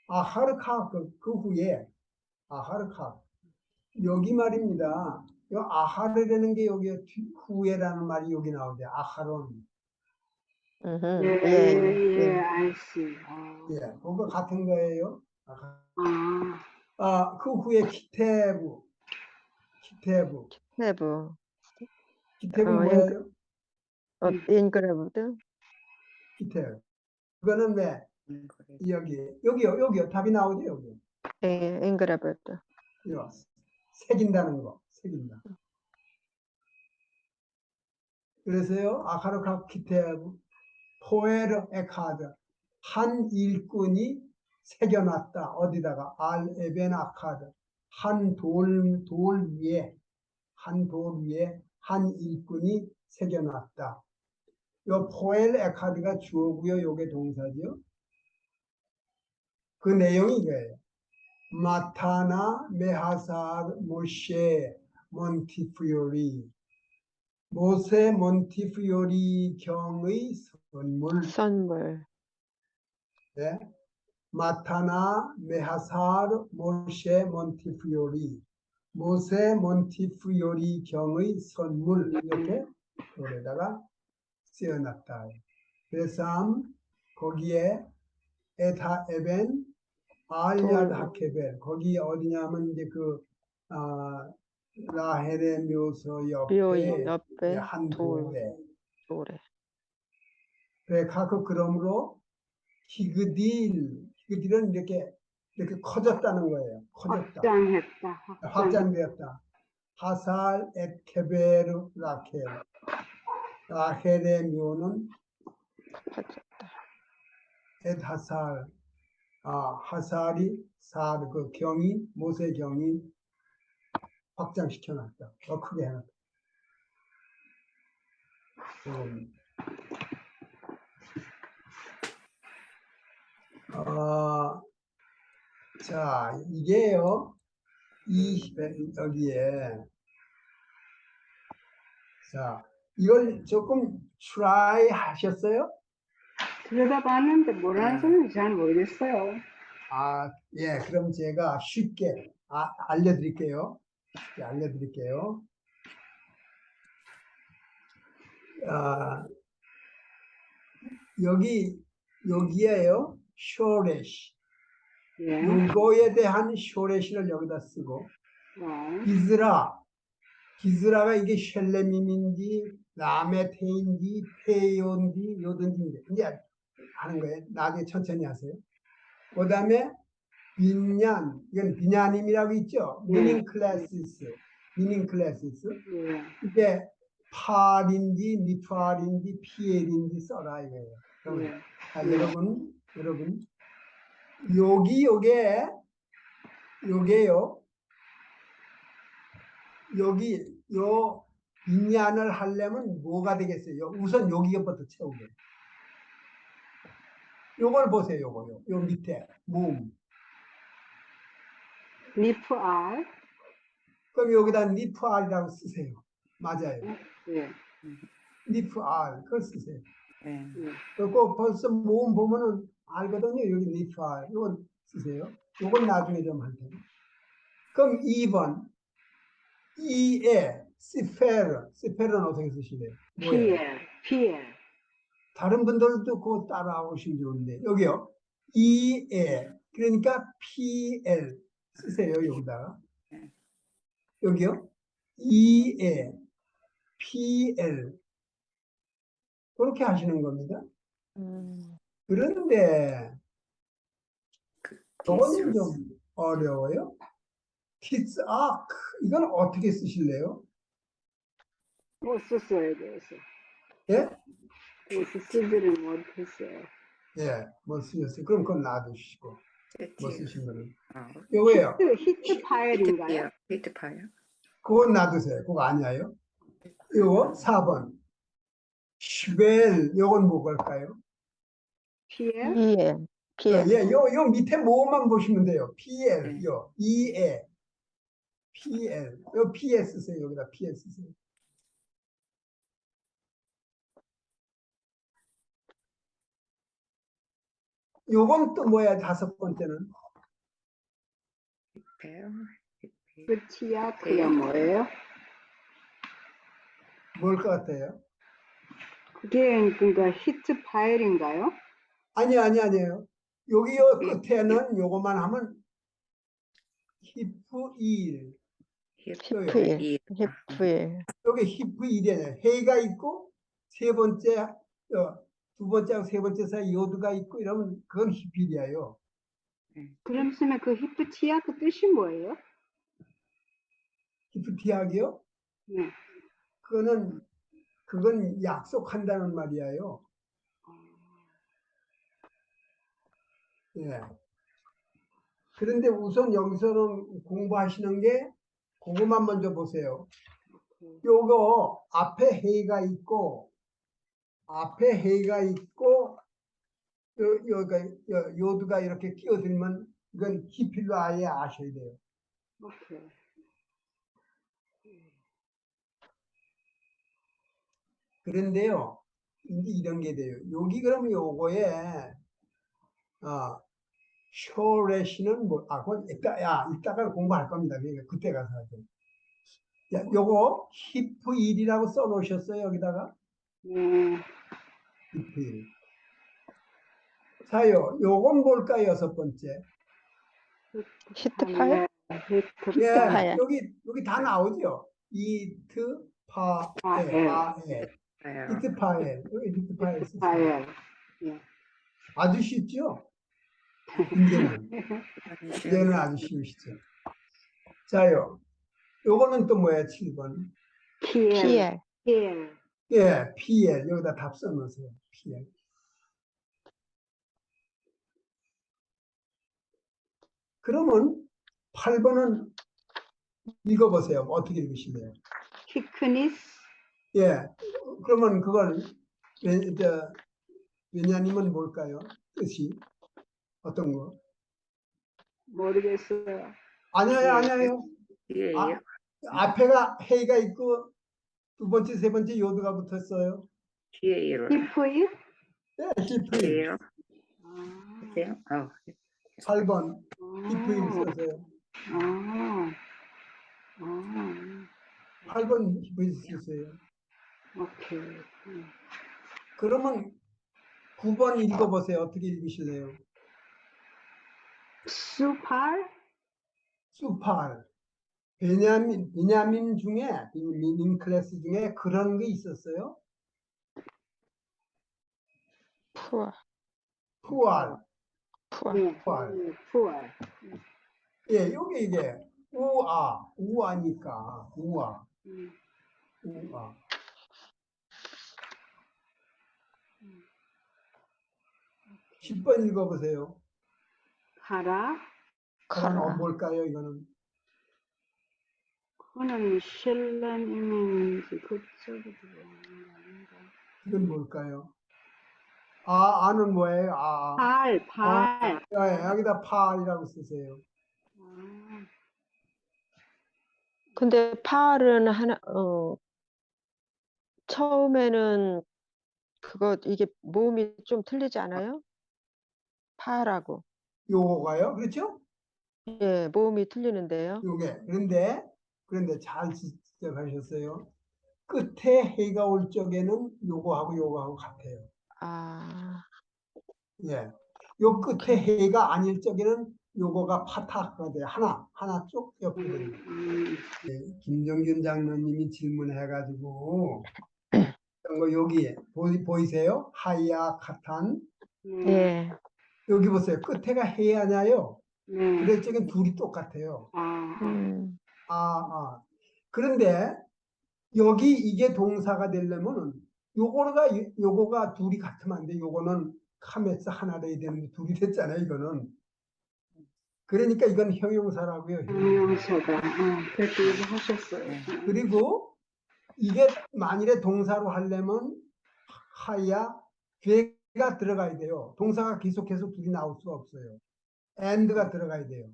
아하르카 그 후에 아하르카 여기 말입니다. 이 아하르라는 게 여기 후에라는 말이 여기 나오죠. 아하론. 알지. 그거 같은 거예요. 그 후에 키테브 뭐예요? 인그레브드. 키테브. 그거는 왜 여기요. 답이 나오죠 여기. 인그레브드. 새긴다는 거. 새긴다. 그래서요, 아카르카 키테브, 포에르 에카드, 한 일꾼이 새겨놨다. 어디다가? 알 에벤 아카드, 돌 위에, 한 돌 위에 한 일꾼이 새겨놨다. 요 포엘 에카드가 주어고요, 요게 동사죠. 그 내용이 이거예요. 마타나 메하살 모셰 몬티피오리, 모세 몬티피오리 경의 선물. 선물. 네? 마타나 메하살 모셰 몬티피오리, 모세 몬티피오리 경의 선물, 이렇게 돌에다가 쓰여놨다. 그래서 거기에 에타 에벤 알야드 하케벨, 거기 어디냐면 이제 라헬의 묘소 묘 옆에 옆에 한 돌. 돌에. 돌에. 베카크 그러므로 히그딜은 이렇게 커졌다는 거예요. 커졌다. 확장되었다. 하살 엣 케베르 라헬의 묘는 커졌다. 엣 하살, 하살이 그 경이, 모세 경이 확장시켜놨다. 더 크게 해놨다. 자, 이게요, 여기에, 자, 이걸 조금 try 하셨어요? 들여다봤는데 뭐라는 소리인지 잘 모르겠어요. 예, 그럼 제가 쉽게 알려드릴게요. 여기에요, 쇼레시. 예. 요거에 대한 쇼레시를 여기다 쓰고, 기즈라가 이게 셸레밈인지, 라메테인지, 페이온지, 요든지, 이제 하는 거예요. 나중에 천천히 하세요. 그 다음에, 빈얀, 이건 비냐님이라고 있죠? 미닝 클래시스. 예. 이게 팔인지, 미투알인지, 피엘인지 써라 이거예요. 여러분, 요게요. 요 빈얀을 하려면 뭐가 되겠어요? 우선 여기부터 채우게. 요걸 보세요, 요 밑에 리프알. 그럼 여기다 리프알이라고 쓰세요. 맞아요. 예. 리프알 그걸 쓰세요. 예. 그리고 벌써 모음 보면은 알거든요. 여기 리프알 이건 쓰세요. 요건 나중에 좀 할 테고. 그럼 2번 이에 시페르는 어떻게 쓰시래요? 피엘. 다른 분들도 그거 따라오시면 좋은데 여기요. 이에 그러니까 PL 쓰세요. 여기다가 여기요. 이에 PL 그렇게 하시는 겁니다. 그런데 저거는 좀 어려워요. 키스 이건 어떻게 쓰실래요? 뭐 썼어야 돼서. 예? 그래서 쓰지를 못했어요. 예, 뭐 쓰셨어요. 그럼 그건 놔두시고 뭐 쓰신 거는 요거예요. 히트 파일인가요? 히트 파일. 그건 놔두세요. 그거 아니에요. 요거 4번 슈벨 요건 뭐일까요? 피엘. 예, 요 밑에 뭐만 보시면 돼요. PL 요 EA PL 요 PS 쓰세요. 여기다 PS 쓰세요. 요건 또 뭐야? 5번째는 히프티아크가 뭐예요? 뭘 것 같아요? 그게 그러니까 히트 파일인가요? 아니에요. 여기 요 끝에는 요거만 하면 히프일 히프일. 여기 히프일이에요. 헤이가 있고 두 번째하고 세 번째 사이 요드가 있고 이러면 그건 히필이에요. 그럼 쓰면 그 히프티아크 뜻이 뭐예요? 히프티학이요? 네. 그거는 그건 약속한다는 말이에요. 예. 그런데 우선 여기서는 공부하시는 게 그것만 먼저 보세요. 요거 앞에 해가 있고 요드가 이렇게 끼어들면 이건 기필로 아예 아셔야 돼요. 오케이. 그런데요, 이제 이런 게 돼요. 여기 그러면 요거에 쇼레시는 뭐, 그건 이따가 공부할 겁니다. 그러니까 그때 가서 하죠. 야, 요거 히프 1이라고 써놓으셨어요, 여기다가? 네. 히프 1. 자요, 요건 뭘까요, 여섯 번째? 히트파일? 예, 히트파일. 여기 다 나오죠? 히트파엘. 여기 히트파엘 쓰세요. 파일. 예. 아주 쉽죠? 이제는 아주 쉬우시죠? 자요, 요거는 또 뭐예요, 7번? PL. PL. 예, PL. 여기다 답 써놓으세요. PL. 그러면 8번은 읽어보세요. 어떻게 읽으실래요? 피크니스. 예. 그러면 그걸, 왜냐님은 뭘까요? 뜻이? 어떤 거? 모르겠어요. 아니에요. 예. 앞에가 해가 있고, 두 번째, 세 번째 요드가 붙었어요. 뒤에요. 히프일? 네, 히프일. 뒤에요. 아. 어때요? 8번, 히프일 써서요. 아. 8번 히프일 쓰세요. 오케이. 그러면 9번 읽어보세요. 어떻게 읽으실래요? 수팔? 수팔. 베냐민 중에, 미닝 클래스 중에 그런 게 있었어요? 푸어. 푸알. 네. 푸알. 푸알. 예, 이게 우아니까, 우아. 10번 읽어보세요. 카라? 카라. 뭘까요, 이거는? 그거는 실렌임인지 그쪽으로 아닌가? 이건 뭘까요? 아는 뭐예요? 팔. 여기다 팔이라고 쓰세요. 아, 근데 파일은 처음에는 이게 모음이 좀 틀리지 않아요? 파라고. 요거가요? 그렇죠? 예, 모음이 틀리는데요. 그런데 잘 지적하셨어요. 끝에 해가 올 적에는 요거하고 같아요. 아, 예. 요 끝에 해가 아닐 적에는 요거가 파타가 돼요. 하나 쪽 옆에 됩니다. 예, 김정균 장로님이 질문해가지고 그런 거 여기 보이세요? 하야 카탄. 예. 여기 보세요. 끝에가 해야냐요. 네. 그럴 적엔 둘이 똑같아요. 음, 그런데 여기 이게 동사가 되려면은 요거가 둘이 같으면 안 돼. 요거는 카메스 하나로 해야 되는데 둘이 됐잖아요. 이거는. 그러니까 이건 형용사라고요. 형용사다. 그렇게 얘기하셨어요. 그리고 이게 만일에 동사로 하려면 하야 괴가 들어가야 돼요. 동사가 계속해서 둘이 나올 수가 없어요. and가 들어가야 돼요.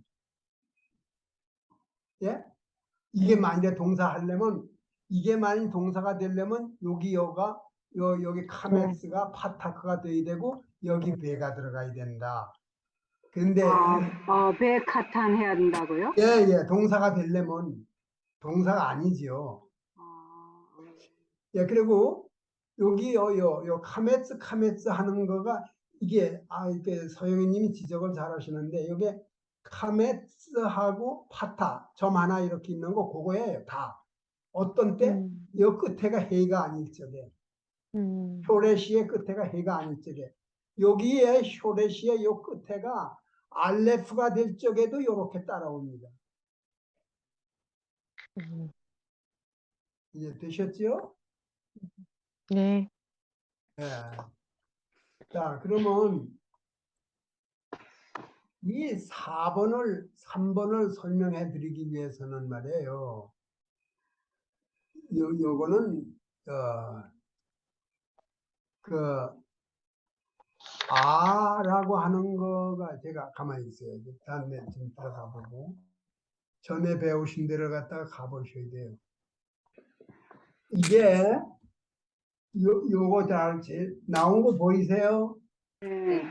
예? 이게 만일에 동사 하려면 이게 만일 동사가 되려면 여기 카메스가 파타크가 돼야 되고 여기 배가 들어가야 된다. 근데 배 카탄 해야 된다고요? 예, 동사가 되려면 동사가 아니지요. 예, 그리고 여기 요 카메츠 하는 거가 이게 서영희님이 지적을 잘 하시는데 이게 카메츠하고 파타 점 하나 이렇게 있는 거 그거예요. 다. 어떤 때 요 끝에가 해가 아닐 적에 쇼레시의 끝에가 해가 아닐 적에 여기에 쇼레시의 요 끝에가 알레프가 될 적에도 이렇게 따라옵니다. 이제 되셨죠? 네. 예. 자, 그러면 이 3번을 설명해 드리기 위해서는 말이에요. 요거는, 아라고 하는 거가 제가 가만히 있어요. 일단 좀 들어가 보고. 전에 배우신 데를 갖다가 가보셔야 돼요. 이게, 요거 나온 거 보이세요? 네.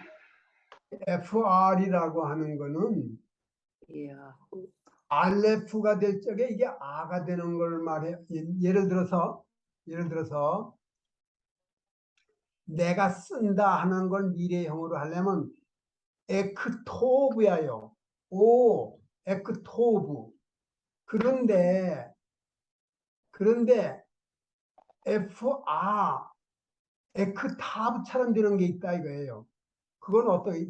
FR이라고 하는 거는 알레프가 될 적에 이게 아가 되는 걸 말해요. 예를 들어서 내가 쓴다 하는 걸 미래형으로 하려면 에크토브야요. 에크토브. 그런데 FR 에크타브처럼 되는 게 있다 이거예요. 그건 어떻게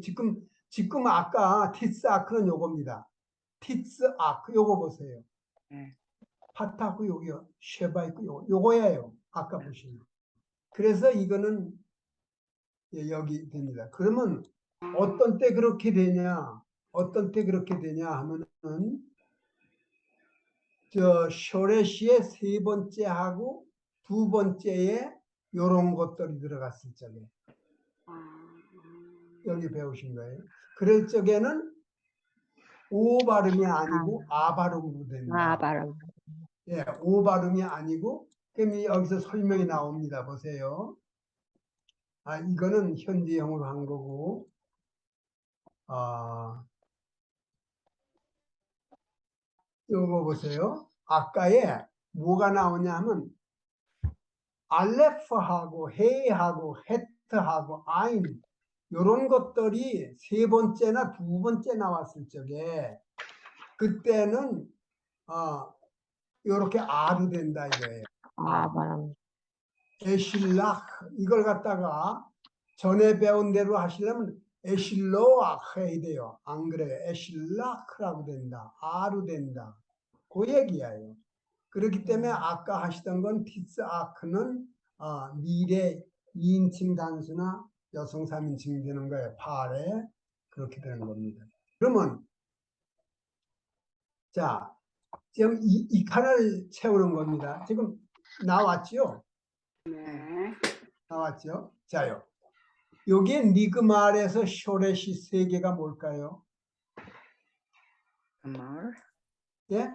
지금 아까 티스아크는 요겁니다. 티스아크 요거 보세요. 파타크 요기요. 쉐바이크 요거예요. 아까 보시면. 그래서 이거는 여기 됩니다. 그러면 어떤 때 그렇게 되냐? 하면은 저 쇼레시의 세 번째 하고 두 번째에 요런 것들이 들어갔을 적에 여기 배우신 거예요. 그럴 적에는 오 발음이 아니고 아 발음으로 된다. 발음. 예, 오 발음이 아니고 그럼 여기서 설명이 나옵니다. 보세요. 이거는 현재형으로 한 거고, 요거 보세요. 아까에 뭐가 나오냐 하면 알레프하고 헤이하고 헤트하고 아인 요런 것들이 세 번째나 두 번째 나왔을 적에 그때는 요렇게 아로 된다 이거예요. 발음. 에실락 이걸 갖다가 전에 배운 대로 하시려면 에실로악 해야 돼요. 안 그래요. 에실락라고 된다. 아로 된다. 그 얘기예요. 그렇기 때문에 아까 하시던 건 티스아크는 미래 2인칭 단수나 여성 3인칭이 되는 거예요. 팔에 그렇게 되는 겁니다. 그러면 자 지금 이 칸을 채우는 겁니다. 지금 나왔죠? 네. 나왔죠? 자요. 여기에 니그말에서 쇼렛이 세 개가 뭘까요? 예?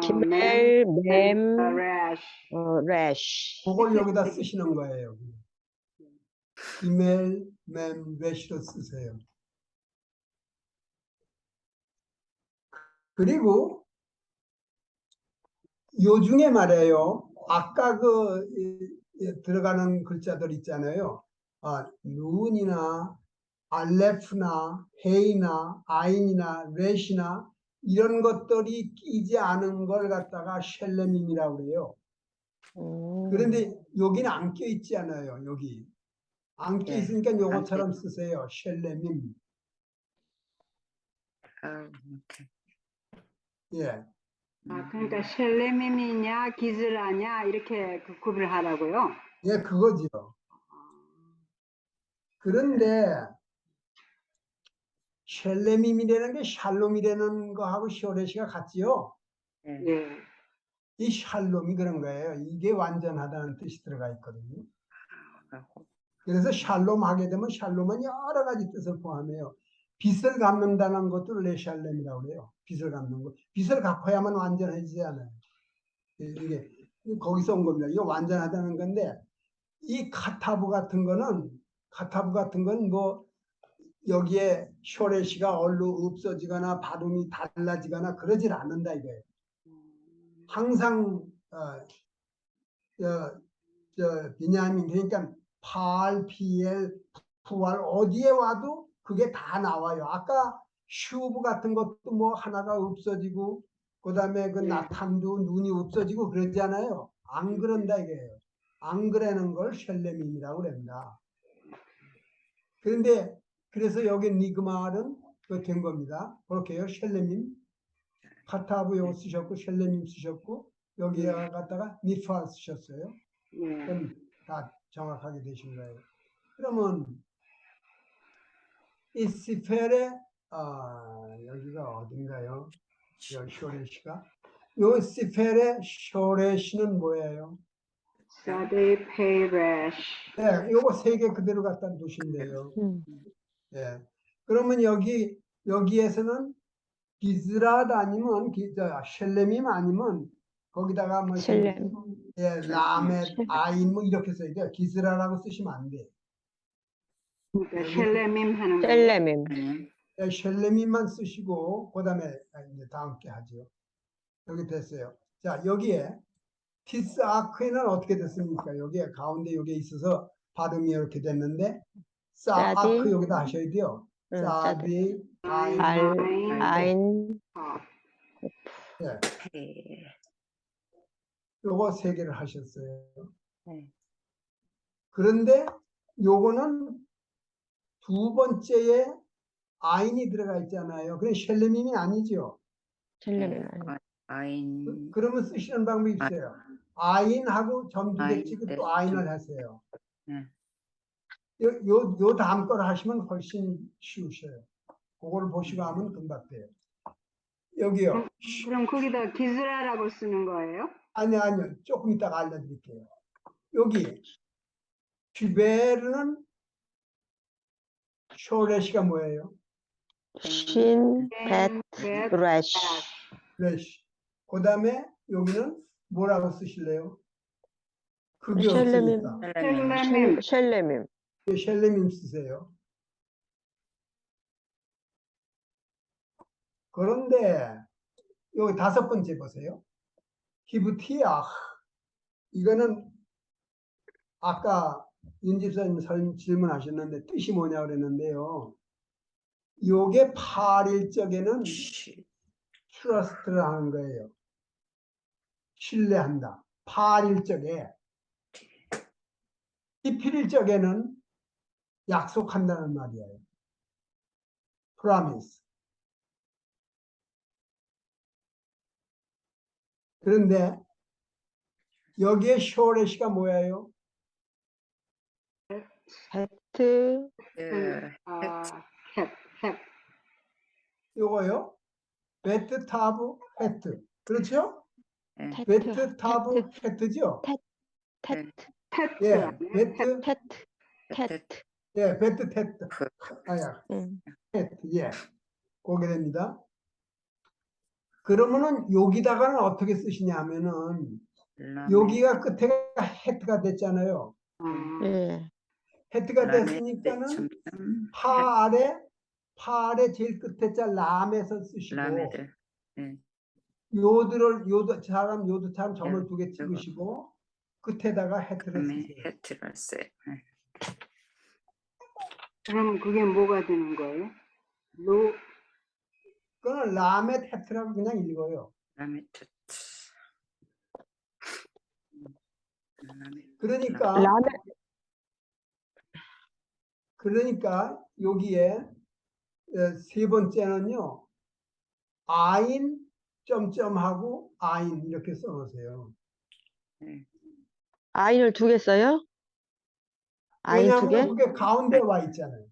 기멜, 맴, 래쉬. 래쉬. 그걸 여기다 쓰시는 거예요. 이멜, 맴, 래쉬로 쓰세요. 그리고 요 중에 말이에요. 아까 들어가는 글자들 있잖아요. 눈이나 알레프나 헤이나 아인이나 렛이나 이런 것들이 끼지 않은 걸 갖다가 셸레밈이라고 그래요. 그런데 여기는 안 껴 있지 않아요. 여기 안 껴 있으니까 요것처럼 쓰세요. 셸레밈. 예. 그러니까 셸레밈이냐 기즈라냐 이렇게 구분을 하라고요. 예, 그거지요. 그런데 셸레밈이라는 게 샬롬이라는 거하고 쇼레시가 같지요. 예. 이 샬롬이 그런 거예요. 이게 완전하다는 뜻이 들어가 있거든요. 그래서 샬롬 하게 되면 샬롬은 여러 가지 뜻을 포함해요. 빚을 갚는다는 것도 레샬렘이라고 그래요. 빚을 갚는 것. 빚을 갚아야만 완전해지지 않아요. 이게 거기서 온 겁니다. 이거 완전하다는 건데 이 카타브 같은 건 뭐 여기에 쇼레시가 얼로 없어지거나 발음이 달라지거나 그러질 않는다 이거예요. 항상 비냐민 그러니까 팔, 피엘, 부활 어디에 와도 그게 다 나와요. 아까 슈브 같은 것도 뭐 하나가 없어지고 그다음에 그 나탄도 눈이 없어지고 그러잖아요. 안 그런다 이거예요. 안 그러는 걸 셸레밈이라고 그런다. 그런데 그래서 여기 니그말은 된 겁니다. 그렇게요. 셸레밈 카타브 요거 쓰셨고 셸레밈 쓰셨고 여기에 갖다가 니파 쓰셨어요. 네. 그럼 다 정확하게 되신 거예요. 그러면 이 시펠의 여기가 어딘가요? 여기 쇼레시가 요 시펠의 쇼레시는 뭐예요? 사데 페레시. 네, 요거 세 개 그대로 갖다 놓으시면 돼요. 예. 그러면 여기에서는 기즈랏 아니면 셸렘임 아니면 거기다가 뭐 셸렘. 예, 라멧 아인 뭐 이렇게 써야 돼요. 기즈라라고 쓰시면 안 돼. 그러니까 셸레밈 하는 거예요. 셀레밈. 예, 셸렘임만 쓰시고 그다음에 이제 다음 게 하죠. 여기 됐어요. 자, 여기에 티스 아크에는 어떻게 됐습니까? 여기에 가운데 여기에 있어서 발음이 이렇게 됐는데 사 사디. 아크 여기다 하셔야 돼요. 응, 사디 아인 아인. 예. 요거 세 개를 하셨어요. 네. 그런데 요거는 두 번째에 아인이 들어가 있잖아요. 그래 셸렘임이 아니죠. 셀레밈. 그러면 쓰시는 방법이 있어요. 아인하고 점 두 개 아인, 찍고 네, 또 아인을 하세요. 네. 요 다음 걸 하시면 훨씬 쉬우셔요. 그거를 보시고 하면 금방 돼요. 여기요. 그럼 거기다 기즈라라고 쓰는 거예요? 아니요. 조금 이따가 알려드릴게요. 여기 슈베르는 쇼레시가 뭐예요? 신, 벳, 레쉬. 레시. 그 다음에 여기는 뭐라고 쓰실래요? 그게 셸렘임. 없으니까 셸레밈. 셸레밈. 셸렘임 쓰세요. 그런데 여기 다섯 번째 보세요. 히브티아 이거는 아까 윤 집사님 질문하셨는데 뜻이 뭐냐 그랬는데요. 요게 8일적에는 트러스트를 하는 거예요. 신뢰한다. 8일적에 11일적에는 약속한다는 말이에요. promise. 그런데 여기에 쇼레시가 뭐예요? 베트, 헵. 요거요? 베트 타브 헤트. 그렇죠? 테트, 베트 타브 헤트죠? 테트, 테트. 예, 베트 테트. 예, 베트 테트. 아야, 응. 테트. 예. 그게 됩니다. 그러면은 여기다가는 어떻게 쓰시냐 하면은 여기가 끝에가 헤트가 됐잖아요. 예. 헤트가 됐으니까는 파 아래 제일 끝에 자 람에서 쓰시고 요드처럼 점을 두 개 찍으시고 끝에다가 헤트를 쓰세요. 그럼 그게 뭐가 되는 거예요? 그거는 라멧 헤트라고 그냥 읽어요. 그러니까 여기에 세 번째는요. 아인 점점하고 아인 이렇게 써놓으세요. 아인을 두 개 써요? 아인 두 개? 왜냐하면 그게 가운데 와 있잖아요.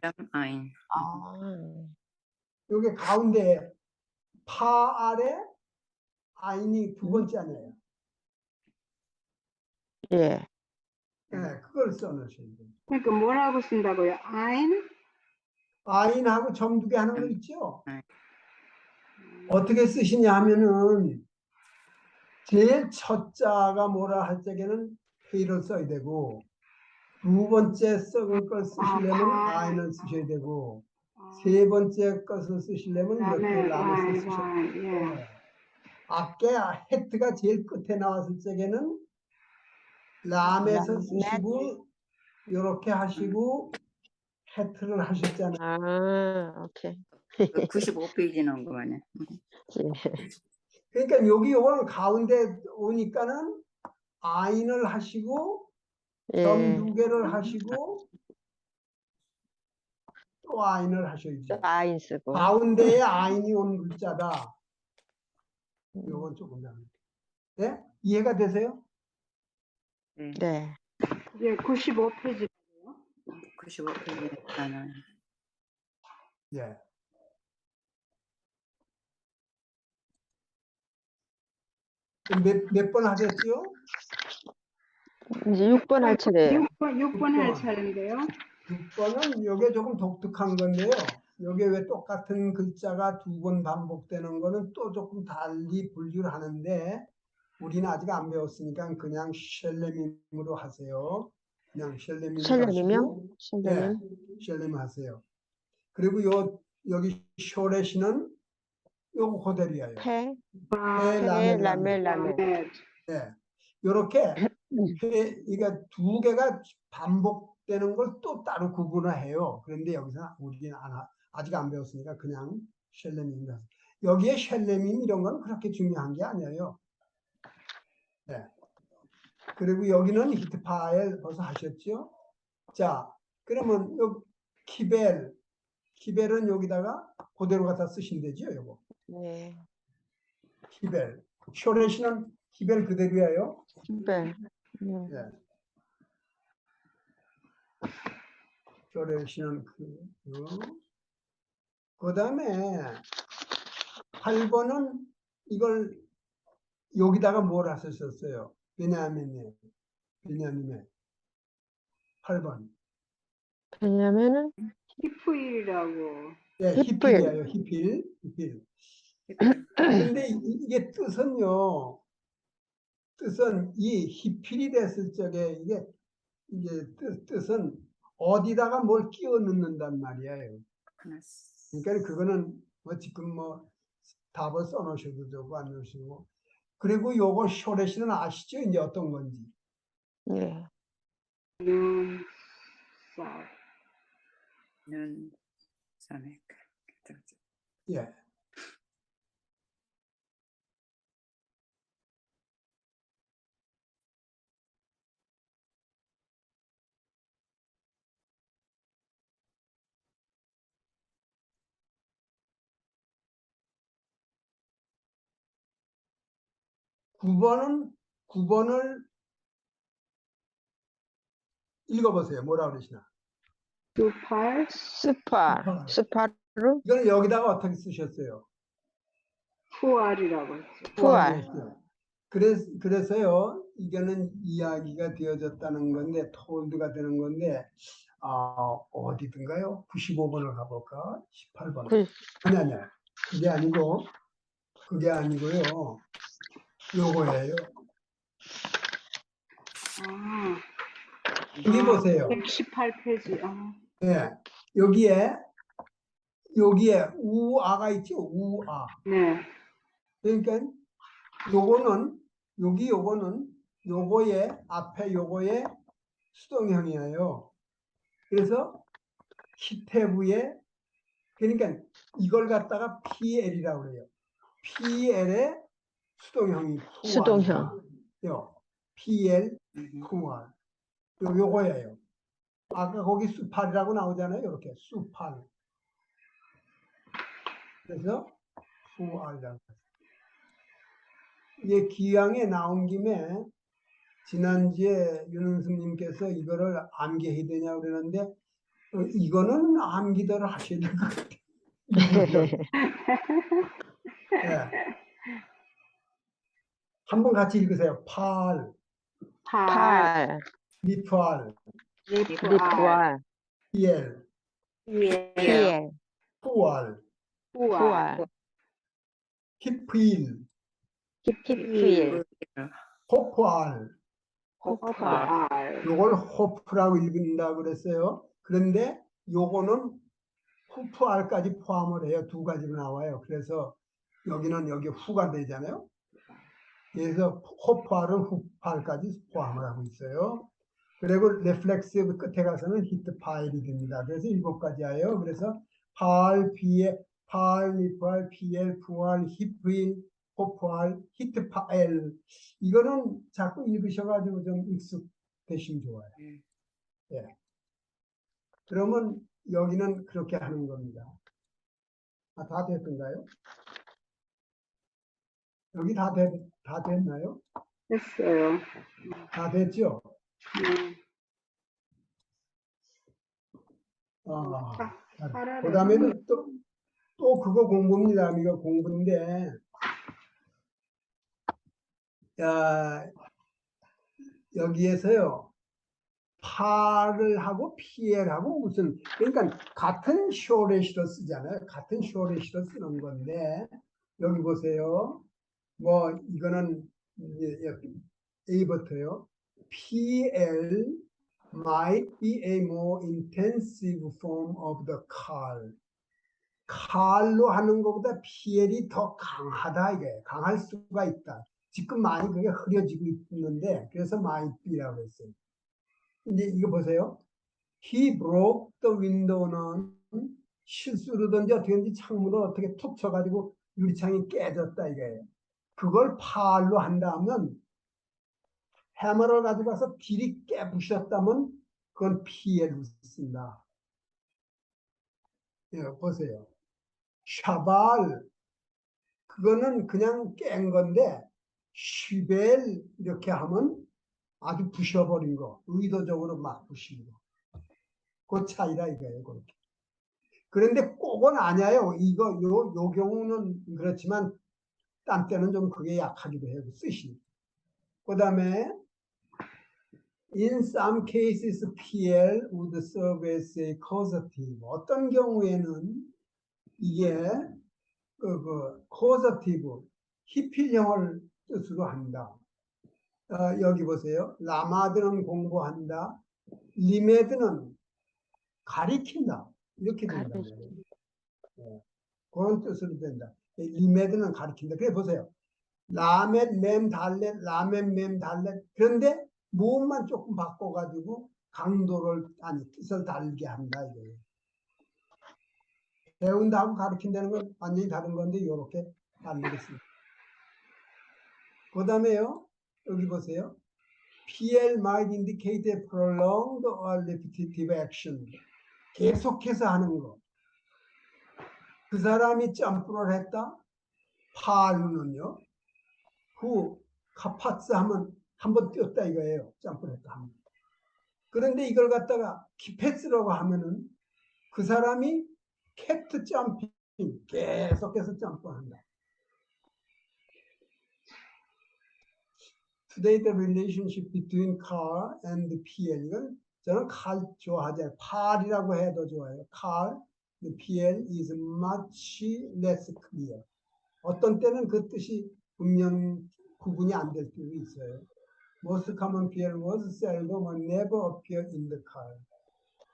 여기 가운데 파 아래 아인이 두 번째네요. 예. 네, 그걸 써놓으셔야 돼요. 그러니까 뭐라고 쓴다고요? 아인하고 점 두 개 하는 거 있죠? 어떻게 쓰시냐 하면은 제일 첫 자가 뭐라 할 적에는 K를 써야 되고 두 번째 썩은 걸 쓰시려면 아인을 쓰셔야 되고 세 번째 것을 쓰시려면 이렇게 라면서 쓰셔야 돼요. 아까 헤트가 제일 끝에 나왔을 적에는 람에서 쓰시고 이렇게 하시고 헤트를 하셨잖아요. 아, 오케이. 95페이지 나온 거 아니야? 그러니까 여기 요거는 가운데 오니까는 아인을 하시고 점 두 개를 하시고 또 아인을 하셔야죠. 아인 쓰고. 가운데에 아인이 온 글자다. 요건 조금 다릅니다. 네? 이해가 되세요? 네. 네. 예, 95페이지. 95페이지는 많아요. 예. 몇 번 하셨죠? 이제 6번 할 차례예요. 6번 할 차례인데요. 6번은 이게 조금 독특한 건데요. 여기 왜 똑같은 글자가 두 번 반복되는 거는 또 조금 달리 분류를 하는데 우리는 아직 안 배웠으니까 그냥 셸레밈으로 하세요. 그냥 셸레밈으로 셀레님이요? 하시고 예, 셀레님? 셸레밈 하세요. 그리고 여기 쇼레시는 요거 그대로예요. 페, 페, 페, 라멜, 라멜, 라멜. 라멜. 네. 예. 요렇게 이게 두 개가 반복되는 걸 또 따로 구분을 해요. 그런데 여기서 우리는 아직 안 배웠으니까 그냥 셸레밈이라. 여기에 셸레밈 이런 건 그렇게 중요한 게 아니에요. 네. 그리고 여기는 히트파엘 벌써 하셨죠? 자, 그러면 요 키벨은 여기다가 그대로 갖다 쓰시면 되죠, 요거. 네. 키벨. 쇼레시는 키벨 그대로예요. 네. 예. 쇼레시는 그 다음에 8번은 이걸 여기다가 뭘 하셨었어요? 베냐민에 8번. 왜냐면은 히프이라고. 예, 히필. 히필이에요. 히필. 근데 이게 뜻은요. 뜻은 이 히필이 됐을 적에 이게 뜻은 어디다가 뭘 끼워 넣는단 말이에요. 그러니까 그거는 뭐 지금 뭐 답을 써놓으셔도 되고 안 넣으시고. 그리고 요거 쇼레시는 아시죠? 이제 어떤 건지. 네. 눈, 쌀. 눈, 산액. 예. 구 번을 읽어보세요. 뭐라 그러시나? 두팔, 스파. 스파루? 이거는 여기다가 어떻게 쓰셨어요? 푸알이라고 했죠. 푸알. 했어요. 그래서요, 이거는 이야기가 되어졌다는 건데, 톨드가 되는 건데, 어디든가요? 95번을 가볼까? 18번. 그, 아니. 그게 아니고요. 요거예요. 아, 여기 보세요. 118페이지. 예. 여기에 우아가 있죠? 우아. 네. 그러니까 요거는 요거의 앞에 요거의 수동형이에요. 그래서 히테브에 그러니까 이걸 갖다가 PL이라고 그래요. PL의 수동형이 수동형. 요 PL 푸알 요거예요. 아까 거기 수팔이라고 나오잖아요. 이렇게 수팔. 그래서 푸알이라고. 이게 기왕에 나온 김에 지난주에 윤은숙님께서 이거를 암기해야 되냐고 그러는데 이거는 암기대로 하셔야 될 것 같아요. 네. 한번 같이 읽으세요. 팔, 팔, 리프알, 리푸알. 피엘, 피엘. 푸알, 푸알. 히프일, 히필. 호프알. 호프알. 요걸 호프라고 읽는다고 그랬어요. 그런데 요거는 후프알까지 포함을 해요. 두 가지로 나와요. 그래서 여기는 여기 후가 되잖아요. 그래서 호프알은 후프알까지 포함을 하고 있어요. 그리고 레플렉스 끝에 가서는 히트 파일이 됩니다. 그래서 7가지예요. 그래서 팔, 리프알, 피엘, 푸알, 히프일, 호프알, 히트 파일. 이거는 자꾸 읽으셔가지고 좀 익숙되시면 좋아요. 예. 그러면 여기는 그렇게 하는 겁니다. 다 됐던가요? 여기 다 됐나요? 했어요. 다 됐죠? 네. 그 다음에는 또 그거 공부입니다. 이거 공부인데, 여기에서요, 파를 하고 PL하고 무슨, 그러니까 같은 쇼레시로 쓰잖아요. 같은 쇼레시로 쓰는 건데, 여기 보세요. 뭐, 이거는 A부터요. PL might be a more intensive form of the CAL. 칼로 하는 것보다 PL이 더 강하다 이게 강할 수가 있다. 지금 많이 그게 흐려지고 있는데 그래서 might be라고 했어요. 근데 이거 보세요. He broke the window는 실수로든지 어떻게든지 창문을 어떻게 툭 쳐가지고 유리창이 깨졌다 이거예요. 그걸 팔로 한다면 해머를 가지고 가서 길이 깨부셨다면 그건 PL로 쓴다. 예, 보세요. 샤발 그거는 그냥 깬 건데 쉬벨 이렇게 하면 아주 부셔버린 거 의도적으로 막 부신 거. 그 차이라 이거예요. 그렇게. 그런데 꼭은 아니에요. 요 경우는 그렇지만 딴 때는 좀 그게 약하기도 해요. 쓰시. 그 다음에 In some cases, PL would serve as a causative. 어떤 경우에는 이게 causative, 희필형을 뜻으로 한다. 여기 보세요. 라마드는 공부한다. 리메드는 가리킨다. 이렇게 된다. 그런 뜻으로 된다. 리메드는 가리킨다. 그래 보세요. 라멧, 맴, 달렛, 라멧, 맴, 달렛. 그런데 모음만 조금 바꿔가지고 강도를 아니 뜻을 다르게 한다 이거예요. 배운다고 가르친다는 건 완전히 다른 건데 이렇게 다르겠습니다. 그 다음에요. 여기 보세요. PL might indicate a prolonged or repetitive action. 계속해서 하는 거. 그 사람이 점프를 했다. 파루는요. 후 카파츠 하면 한번 뛰었다 이거예요. 점프를 했다 하면. 그런데 이걸 갖다가 키패스라고 하면은 그 사람이 캣트 점핑 계속해서 점프한다. Today the relationship between car and PL 이건 저는 칼 좋아하지 않아요. 팔이라고 해도 좋아요. 칼, PL is much less clear. 어떤 때는 그 뜻이 분명 구분이 안 될 때도 있어요. Most common PL was seldom or never appear in the car.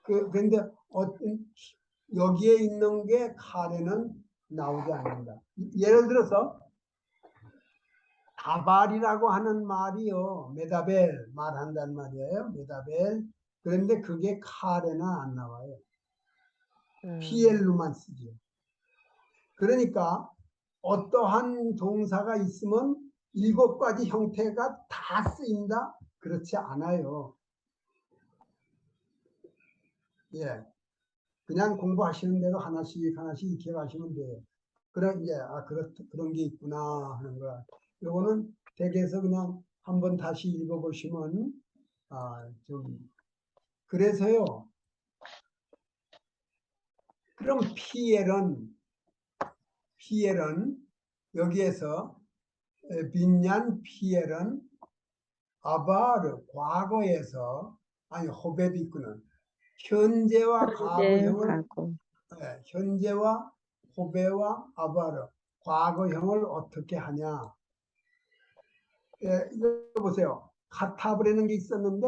그런데 어떤 여기에 있는 게 칼에는 나오지 않는다. 예를 들어서 다발이라고 하는 말이요. 메다벨 말한다는 말이에요. 메다벨. 그런데 그게 칼에는 안 나와요. PL로만 쓰죠. 그러니까 어떠한 동사가 있으면 7가지 형태가 다 쓰인다? 그렇지 않아요. 예. 그냥 공부하시는 대로 하나씩 하나씩 익혀 가시면 돼요. 그런 게 있구나 하는 거야. 요거는 댁에서 그냥 한번 다시 읽어보시면 좀 그래서요. 그럼 PL은 여기에서 빈얀 PL은 아바르 과거에서 아니 호베도 있구나. 현재와 과거형을 현재와 호베와 아바르 과거형을 어떻게 하냐? 이거 보세요. 카타브라는 게 있었는데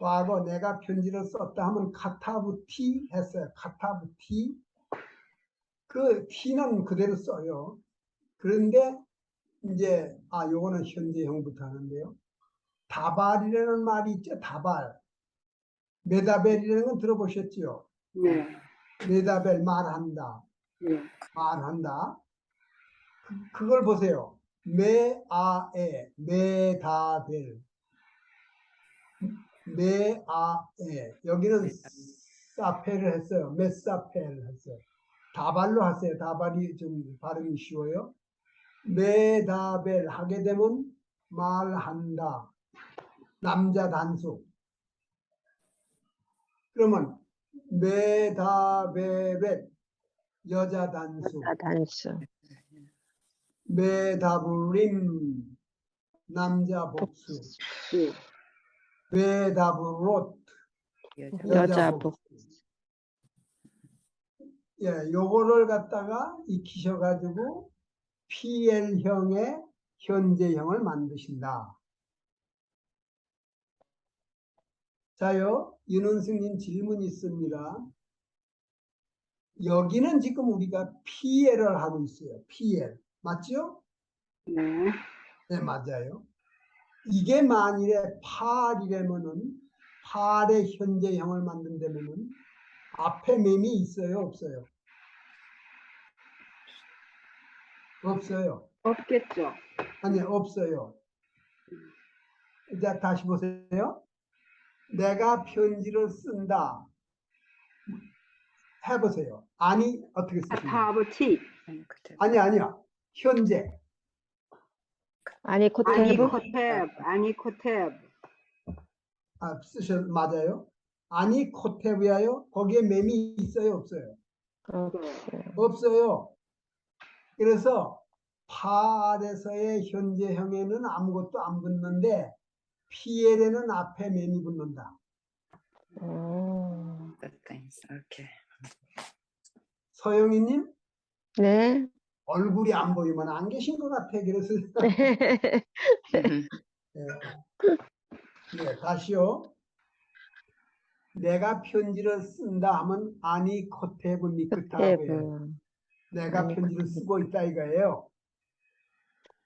과거 내가 편지를 썼다 하면 카타브티 했어요. 카타브티. 그 T는 그대로 써요. 그런데 이제 요거는 현재형부터 하는데요. 다발이라는 말이 있죠. 다발. 메다벨이라는 건 들어보셨죠? 네. 메다벨 말한다. 네. 말한다. 그걸 보세요. 메아에 메다벨. 메아에 여기는 사페를 했어요. 메사페를 했어요. 다발로 하세요. 다발이 좀 발음이 쉬워요. 메다벨 하게 되면 말한다. 남자 단수. 그러면 메다베벳 여자 단수. 단수. 메다블림 남자 복수. 메다블롯 여자 여자 복수. 예, 요거를 갖다가 익히셔가지고 PL형의 현재형을 만드신다. 자요, 윤은승님 질문 있습니다. 여기는 지금 우리가 PL을 하고 있어요. PL. 맞죠? 네. 네, 맞아요. 이게 만일에 8이라면은 8의 현재형을 만든다면은 앞에 맴이 있어요, 없어요? 없어요. 없겠죠. 아니, 없어요. 이제 다시 보세요. 내가 편지를 쓴다. 해보세요. 아니, 어떻게 쓰십니까? 하버티. 아니야. 현재. 아니 코테브. 아니코테브. 맞아요. 아니, 코테브야요. 거기에 맴이 있어요, 없어요? 없어요. 그래서 팔에서의 현재형에는 아무것도 안 붙는데 PL에는 앞에 맴이 붙는다. 오케이. 서영이님 네. 얼굴이 안 보이면 안 계신 것 같아. 그래서 네, 다시요. 내가 편지를 쓴다 하면 아니 코테브 니크타브예요. 내가 편지를 쓰고 있다 이거예요.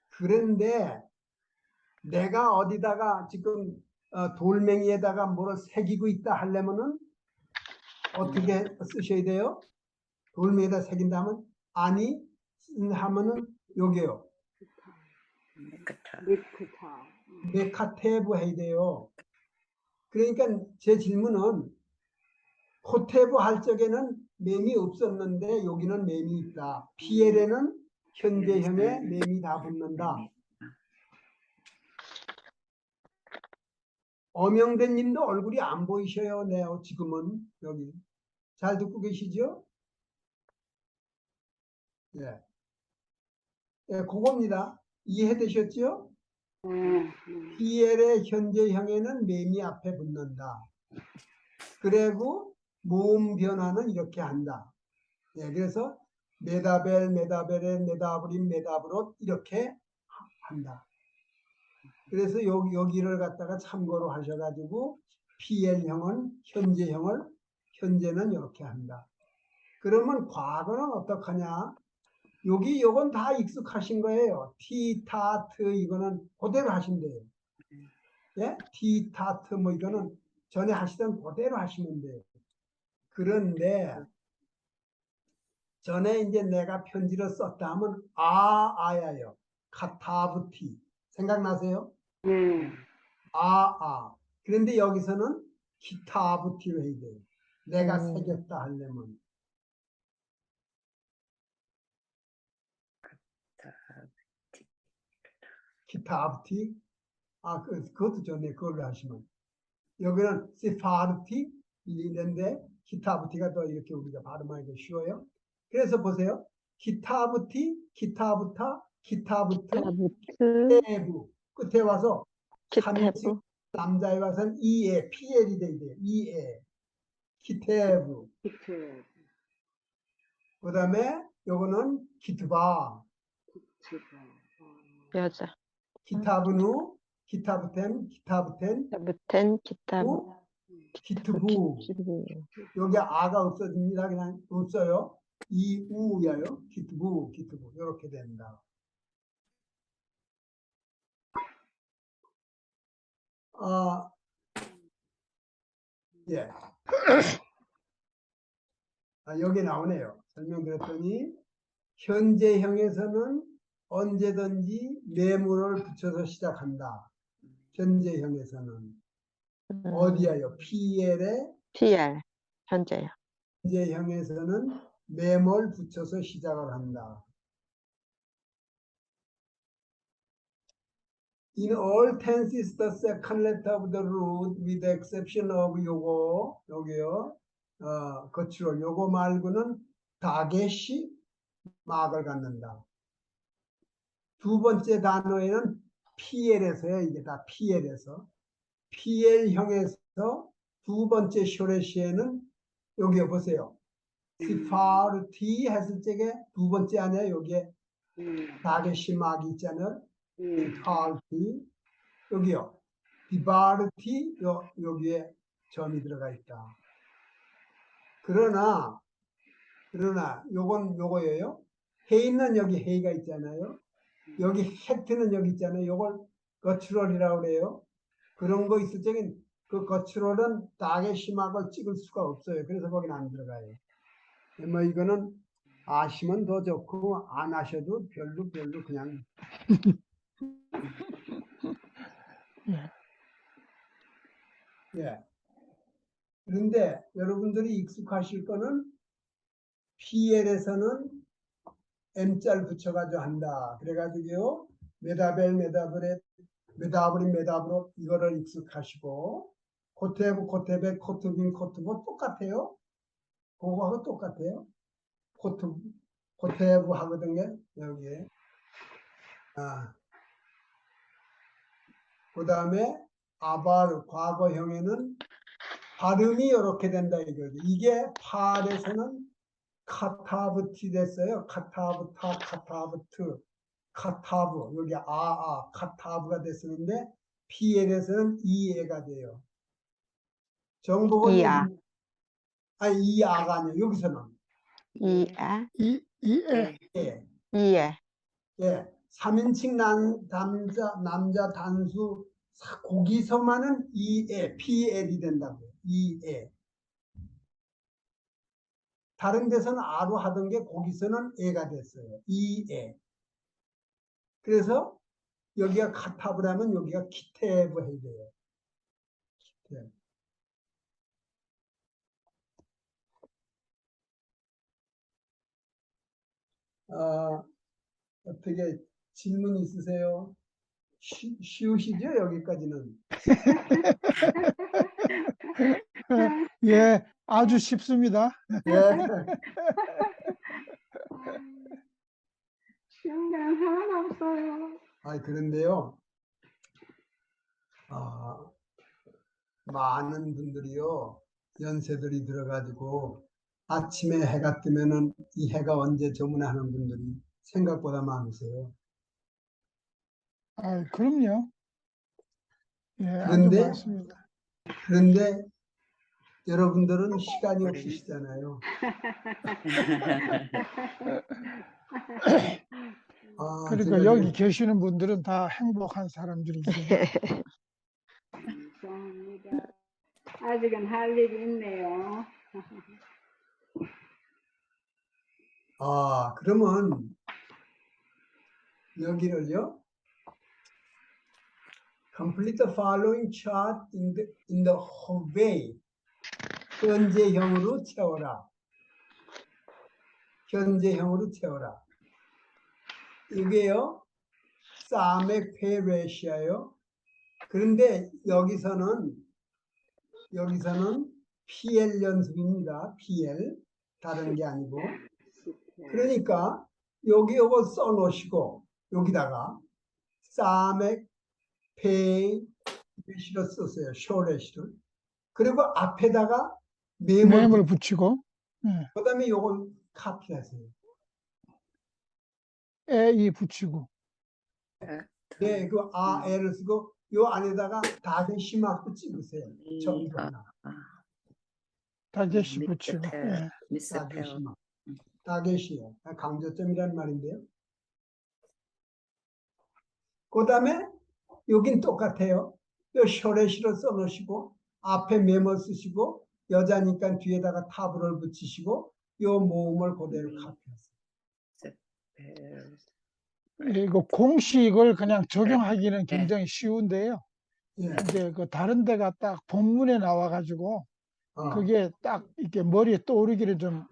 그런데 내가 어디다가 지금 돌멩이에다가 뭐를 새기고 있다 하려면은 어떻게 쓰셔야 돼요? 돌멩이에다 새긴다 하면 아니 하면은 요게요. 메카테브 해야 돼요. 그러니까 제 질문은 코테브 할 적에는 맴이 없었는데 여기는 맴이 있다. PL에는 현재형에 맴이 다 붙는다. 어명된 님도 얼굴이 안 보이셔요. 네, 지금은 여기. 잘 듣고 계시죠? 예. 예, 그겁니다. 이해되셨죠? PL의 현재형에는 맴이 앞에 붙는다. 그리고 모음 변화는 이렇게 한다. 예, 그래서 메다벨, 메다벨에, 메다브린, 메다브롯 이렇게 한다. 그래서 여기를 갖다가 참고로 하셔가지고 PL형은 현재는 이렇게 한다. 그러면 과거는 어떡하냐? 요건 다 익숙하신 거예요. 티, 타트 이거는 그대로 하시면 돼요. 예? 티, 타트 뭐 이거는 전에 하시던 그대로 하시면 돼요. 그런데 전에 이제 내가 편지를 썼다 하면 아야요. 카타브티. 생각나세요? 그런데 여기서는 기타브티로 해야 돼요. 내가 새겼다 하려면. 기타브티. 그것도 좋네. 그걸로 하시면. 여기는 시파르티 이런데 기타브티가 더 이렇게 우리가 발음하기가 쉬워요. 그래서 보세요. 기타브티, 기타브타, 기타브트, 테부. 끝에 와서 기타브. 남자에 와서는 이에, PL이 돼야 돼요. 이에. 기테부. 그 다음에 요거는 기트바. 여자. 기타브누, 기타브텐, 기타브텐, 기타브. 기트부. 여기 아가 없어집니다. 그냥 없어요. 이우야요. 기트부. 이렇게 된다. 예. 여기 나오네요. 설명드렸더니 현재형에서는 언제든지 매물을 붙여서 시작한다. 현재형에서는 어디야요? PL에 PL. 현재요. 현재형에서는 매물 붙여서 시작을 한다. In all tenses, the second letter of the root, with the exception of 여기요, 거칠어. 요거 말고는 다게시 막을 갖는다. 두 번째 단어에는 PL에서요. 이게 다 PL에서. PL형에서 두 번째 쇼레시에는 여기 보세요. 시파르티 했을 적에 두 번째 안에 여기에 다게시 막이 있잖아요. 시파르티 여기요. 디바르티 여기에 점이 들어가 있다. 그러나 요거예요. 헤이는 여기 헤이가 있잖아요. 여기 해트는 여기 있잖아요. 요걸 거추럴이라고 그래요. 그런 거 있을 적엔 그 거추럴은 다게시막을 찍을 수가 없어요. 그래서 거기는 안 들어가요. 뭐 이거는 아시면 더 좋고 안 아셔도 별로 그냥 예. 그런데 여러분들이 익숙하실 거는 PL에서는 M자를 붙여가지고 한다. 그래가지고요. 메다브로 이거를 익숙하시고 코테브, 코트빈, 코트보 똑같아요. 그거하고 똑같아요. 코테브 하거든요. 여기에. 그 다음에 아바르 과거형에는 발음이 이렇게 된다 이거죠. 이게 팔에서는 카타브티 됐어요. 카타브타, 카타브트, 카타브 여기 카타브가 됐었는데 PL에서는 이에가 돼요. 정복은 이아가 아니에요. 여기서는 이에 예. 3인칭 남자 단수 거기서만은 이에 PL이 된다고요. 이에. 다른 데서는 아로 하던 게 거기서는 에가 됐어요. 이에. 그래서 여기가 카타브라면 여기가 키테브 해야 돼요. 키테브. 어떻게 질문 있으세요? 쉬우시죠? 여기까지는. 예, 아주 쉽습니다. 예. 쉬운 게 하나도 없어요. 그런데요. 많은 분들이요. 연세들이 들어가지고 아침에 해가 뜨면은 이 해가 언제 저무나 하는 분들이 생각보다 많으세요. 그럼요. 예, 아주 그런데 많습니다. 여러분들은 시간이 없으시잖아요. 그러니까 여기 계시는 분들은 다 행복한 사람들이죠. 감사합니다. 아직은 할 일이 있네요. 그러면 여기를요. Complete the following chart in the way. 현재형으로 채워라. 현재형으로 채워라. 이게요. 사맥 페레시아요. 그런데 여기서는 PL 연습입니다. PL. 다른 게 아니고. 그러니까 요거 써놓으시고 여기다가 사맥 페레시를 썼어요. 쇼레시를. 그리고 앞에다가 mem을 붙이고 그 다음에 요걸 카피하세요. 에 붙이고 네, 그 L을 쓰고 요 안에다가 다게시 마크 찍으세요. 점이거나. 다게시 붙이고 다게시 마크. 다게시요. 강조점이란 말인데요. 그 다음에 여긴 똑같아요. 요 쇼레시로 써놓으시고 앞에 메모 쓰시고 여자니까 뒤에다가 타브를 붙이시고 요 모음을 그대로 카피하세요. 이거 공식을 그냥 적용하기는 굉장히 쉬운데요. 예. 이제 그 다른 데가 딱 본문에 나와가지고 그게 딱 이렇게 머리에 떠오르기를 좀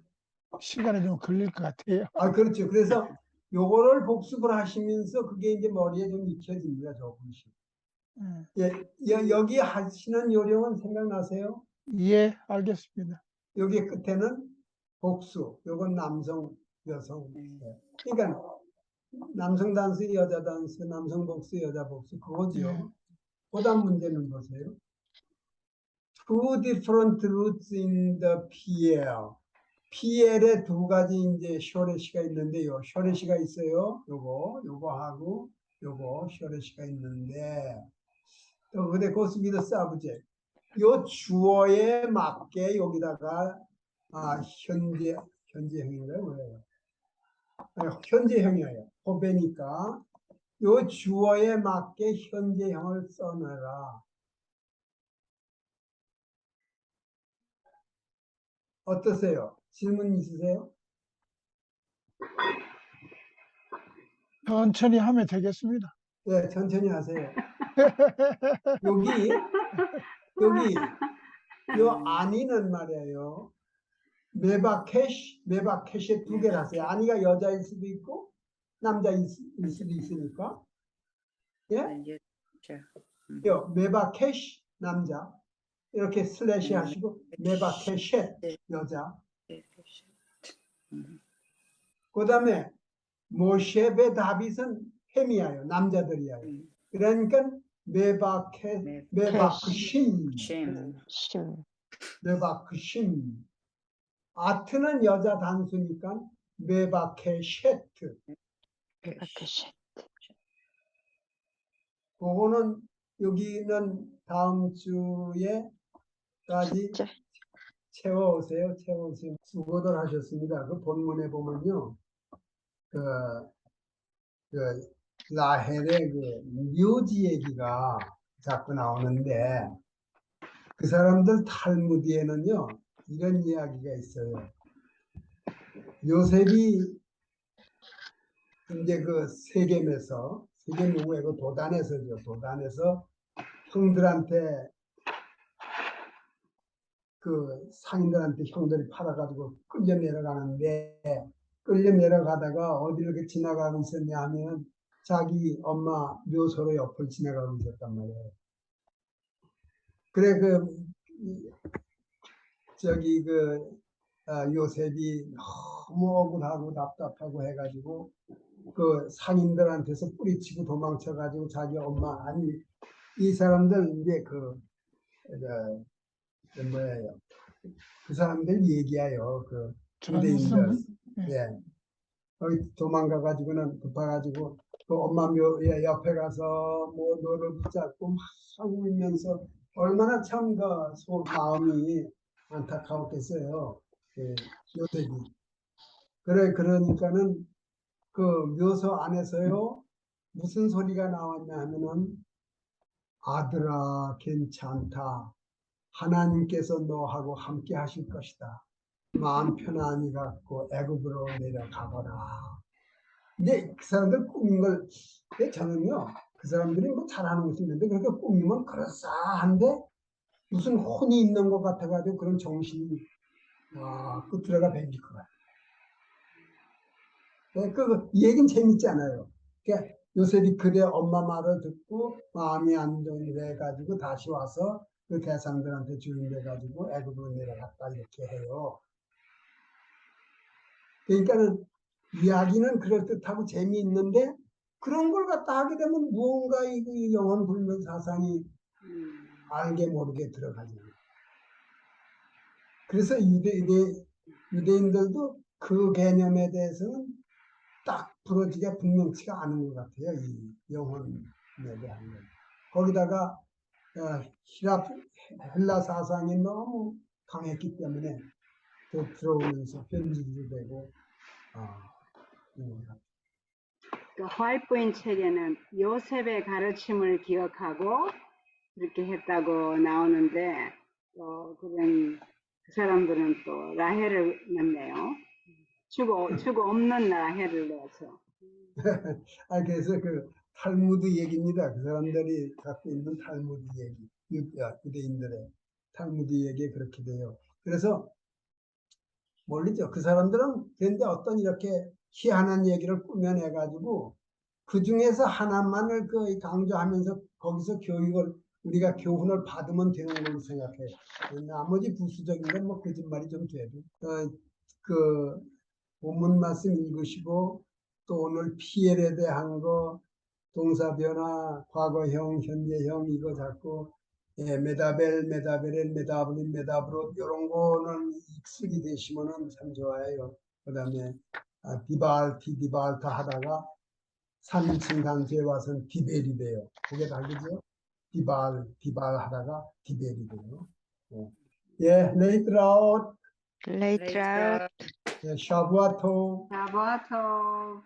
시간이 좀 걸릴 것 같아요. 그렇죠. 그래서 요거를 복습을 하시면서 그게 이제 머리에 좀 익혀집니다. 조금씩. 여기 하시는 요령은 생각나세요? 예, 알겠습니다. 여기 끝에는 복수, 요건 남성, 여성. 그러니까 남성 단수, 여자 단수, 남성 복수, 여자 복수 그거죠. 그다음 문제는 보세요. Two different roots in the PL. PL에 두 가지 이제 쇼레시가 있는데요. 쇼레시가 있어요. 요거하고 요거 쇼레시가 있는데 또 그대 고스비드 사브제. 요 주어에 맞게 여기다가 현재형이래요. 뭐예요? 현재형이에요. 호배니까 요 주어에 맞게 현재형을 써내라. 어떠세요? 질문 있으세요? 천천히 하면 되겠습니다. 네, 천천히 하세요. 여기 요 아니는 말이에요. 메바케시에 두 개를 하세요. 아니가 여자일 수도 있고 남자일 수도 있으니까. 예? 요 메바케시 남자 이렇게 슬래시 하시고 메바케셋 여자. 그다음에 모셰베 다빗은 햄이에요. 남자들이에요. 그러니까 메바크심. 메바크심. 아트는 여자 단수니까 메바케셰트. 그거는 여기는 다음 주에까지 채워오세요. 수고들 하셨습니다. 그 본문에 보면요. 그 라헬의 그 묘지 얘기가 자꾸 나오는데 그 사람들 탈무드에는요 이런 이야기가 있어요. 요셉이 이제 그 세겜에서 세겜 누구예요? 도단에서죠. 도단에서 형들한테 그 상인들한테 형들이 팔아가지고 끌려 내려가는데 끌려 내려가다가 어디를 이렇게 지나가고 있었냐 하면 자기 엄마 묘소로 옆을 지나가고 있었단 말이에요. 그래 요셉이 너무 억울하고 답답하고 해가지고 그 상인들한테서 뿌리치고 도망쳐가지고 자기 엄마 이 사람들 이제 뭐예요? 그 사람들 얘기해요. 그 유대인들. 예. 거기 도망가가지고는 급해가지고 그 엄마 묘 옆에 가서 뭐 너를 붙잡고 막 울면서 얼마나 참 마음이 안타까웠겠어요. 요셉이. 그러니까는 그 묘소 안에서요 무슨 소리가 나왔냐 하면은 아들아 괜찮다. 하나님께서 너하고 함께 하실 것이다. 마음 편안히 갖고 애굽으로 내려가거라. 근데 그 사람들 꾸민 걸 저는요 그 사람들이 뭐 잘하는 것이 있는데 그렇게 꾸미면 그럴싸한데 무슨 혼이 있는 것 같아가지고 그런 정신이 그 들어가 뱅길 것 같아요. 이 얘기는 재밌지 않아요. 그러니까 요셉이 그래 엄마 말을 듣고 마음이 안정돼가지고 다시 와서 그 대상들한테 주인돼가지고 애굽으로 내려갔다 이렇게 해요. 그러니까는 이야기는 그럴듯하고 재미있는데 그런 걸 갖다 하게 되면 무언가 이 영혼 불면 사상이 알게 모르게 들어가죠. 그래서 유대인들도 그 개념에 대해서는 딱 부러지게 분명치가 않은 것 같아요. 이 영혼에 대한 건. 거기다가 헬라 사상이 너무 강했기 때문에 또 들어오면서 변질이 되고 그 화이트보인 책에는 요셉의 가르침을 기억하고 그렇게 했다고 나오는데 그런 그 사람들은 또 라헬을 넣네요. 주고 없는 라헬을 넣어서. 그래서 그 탈무드 얘기입니다. 그 사람들이 갖고 있는 탈무드 얘기, 유대인들의 탈무드 얘기에 그렇게 돼요. 그래서 모르죠. 그 사람들은 그런데 어떤 이렇게 희한한 얘기를 꾸며내가지고 그 중에서 하나만을 그 강조하면서 거기서 우리가 교훈을 받으면 되는 걸로 생각해요. 나머지 부수적인 건 뭐 거짓말이 좀 돼도 그 본문 말씀 읽으시고 또 오늘 PL에 대한 거 동사 변화, 과거형, 현재형 이거 자꾸 메다벨, 메다블린, 메다브로 이런 거는 익숙이 되시면은 참 좋아요. 그다음에 디발타 하다가 3인칭 단수에 와서는 디벨이 돼요. 그게 다르죠? 디발 하다가 디벨이 돼요. 예, 레이트라웃, Later out. 샤부아토. 샤바토.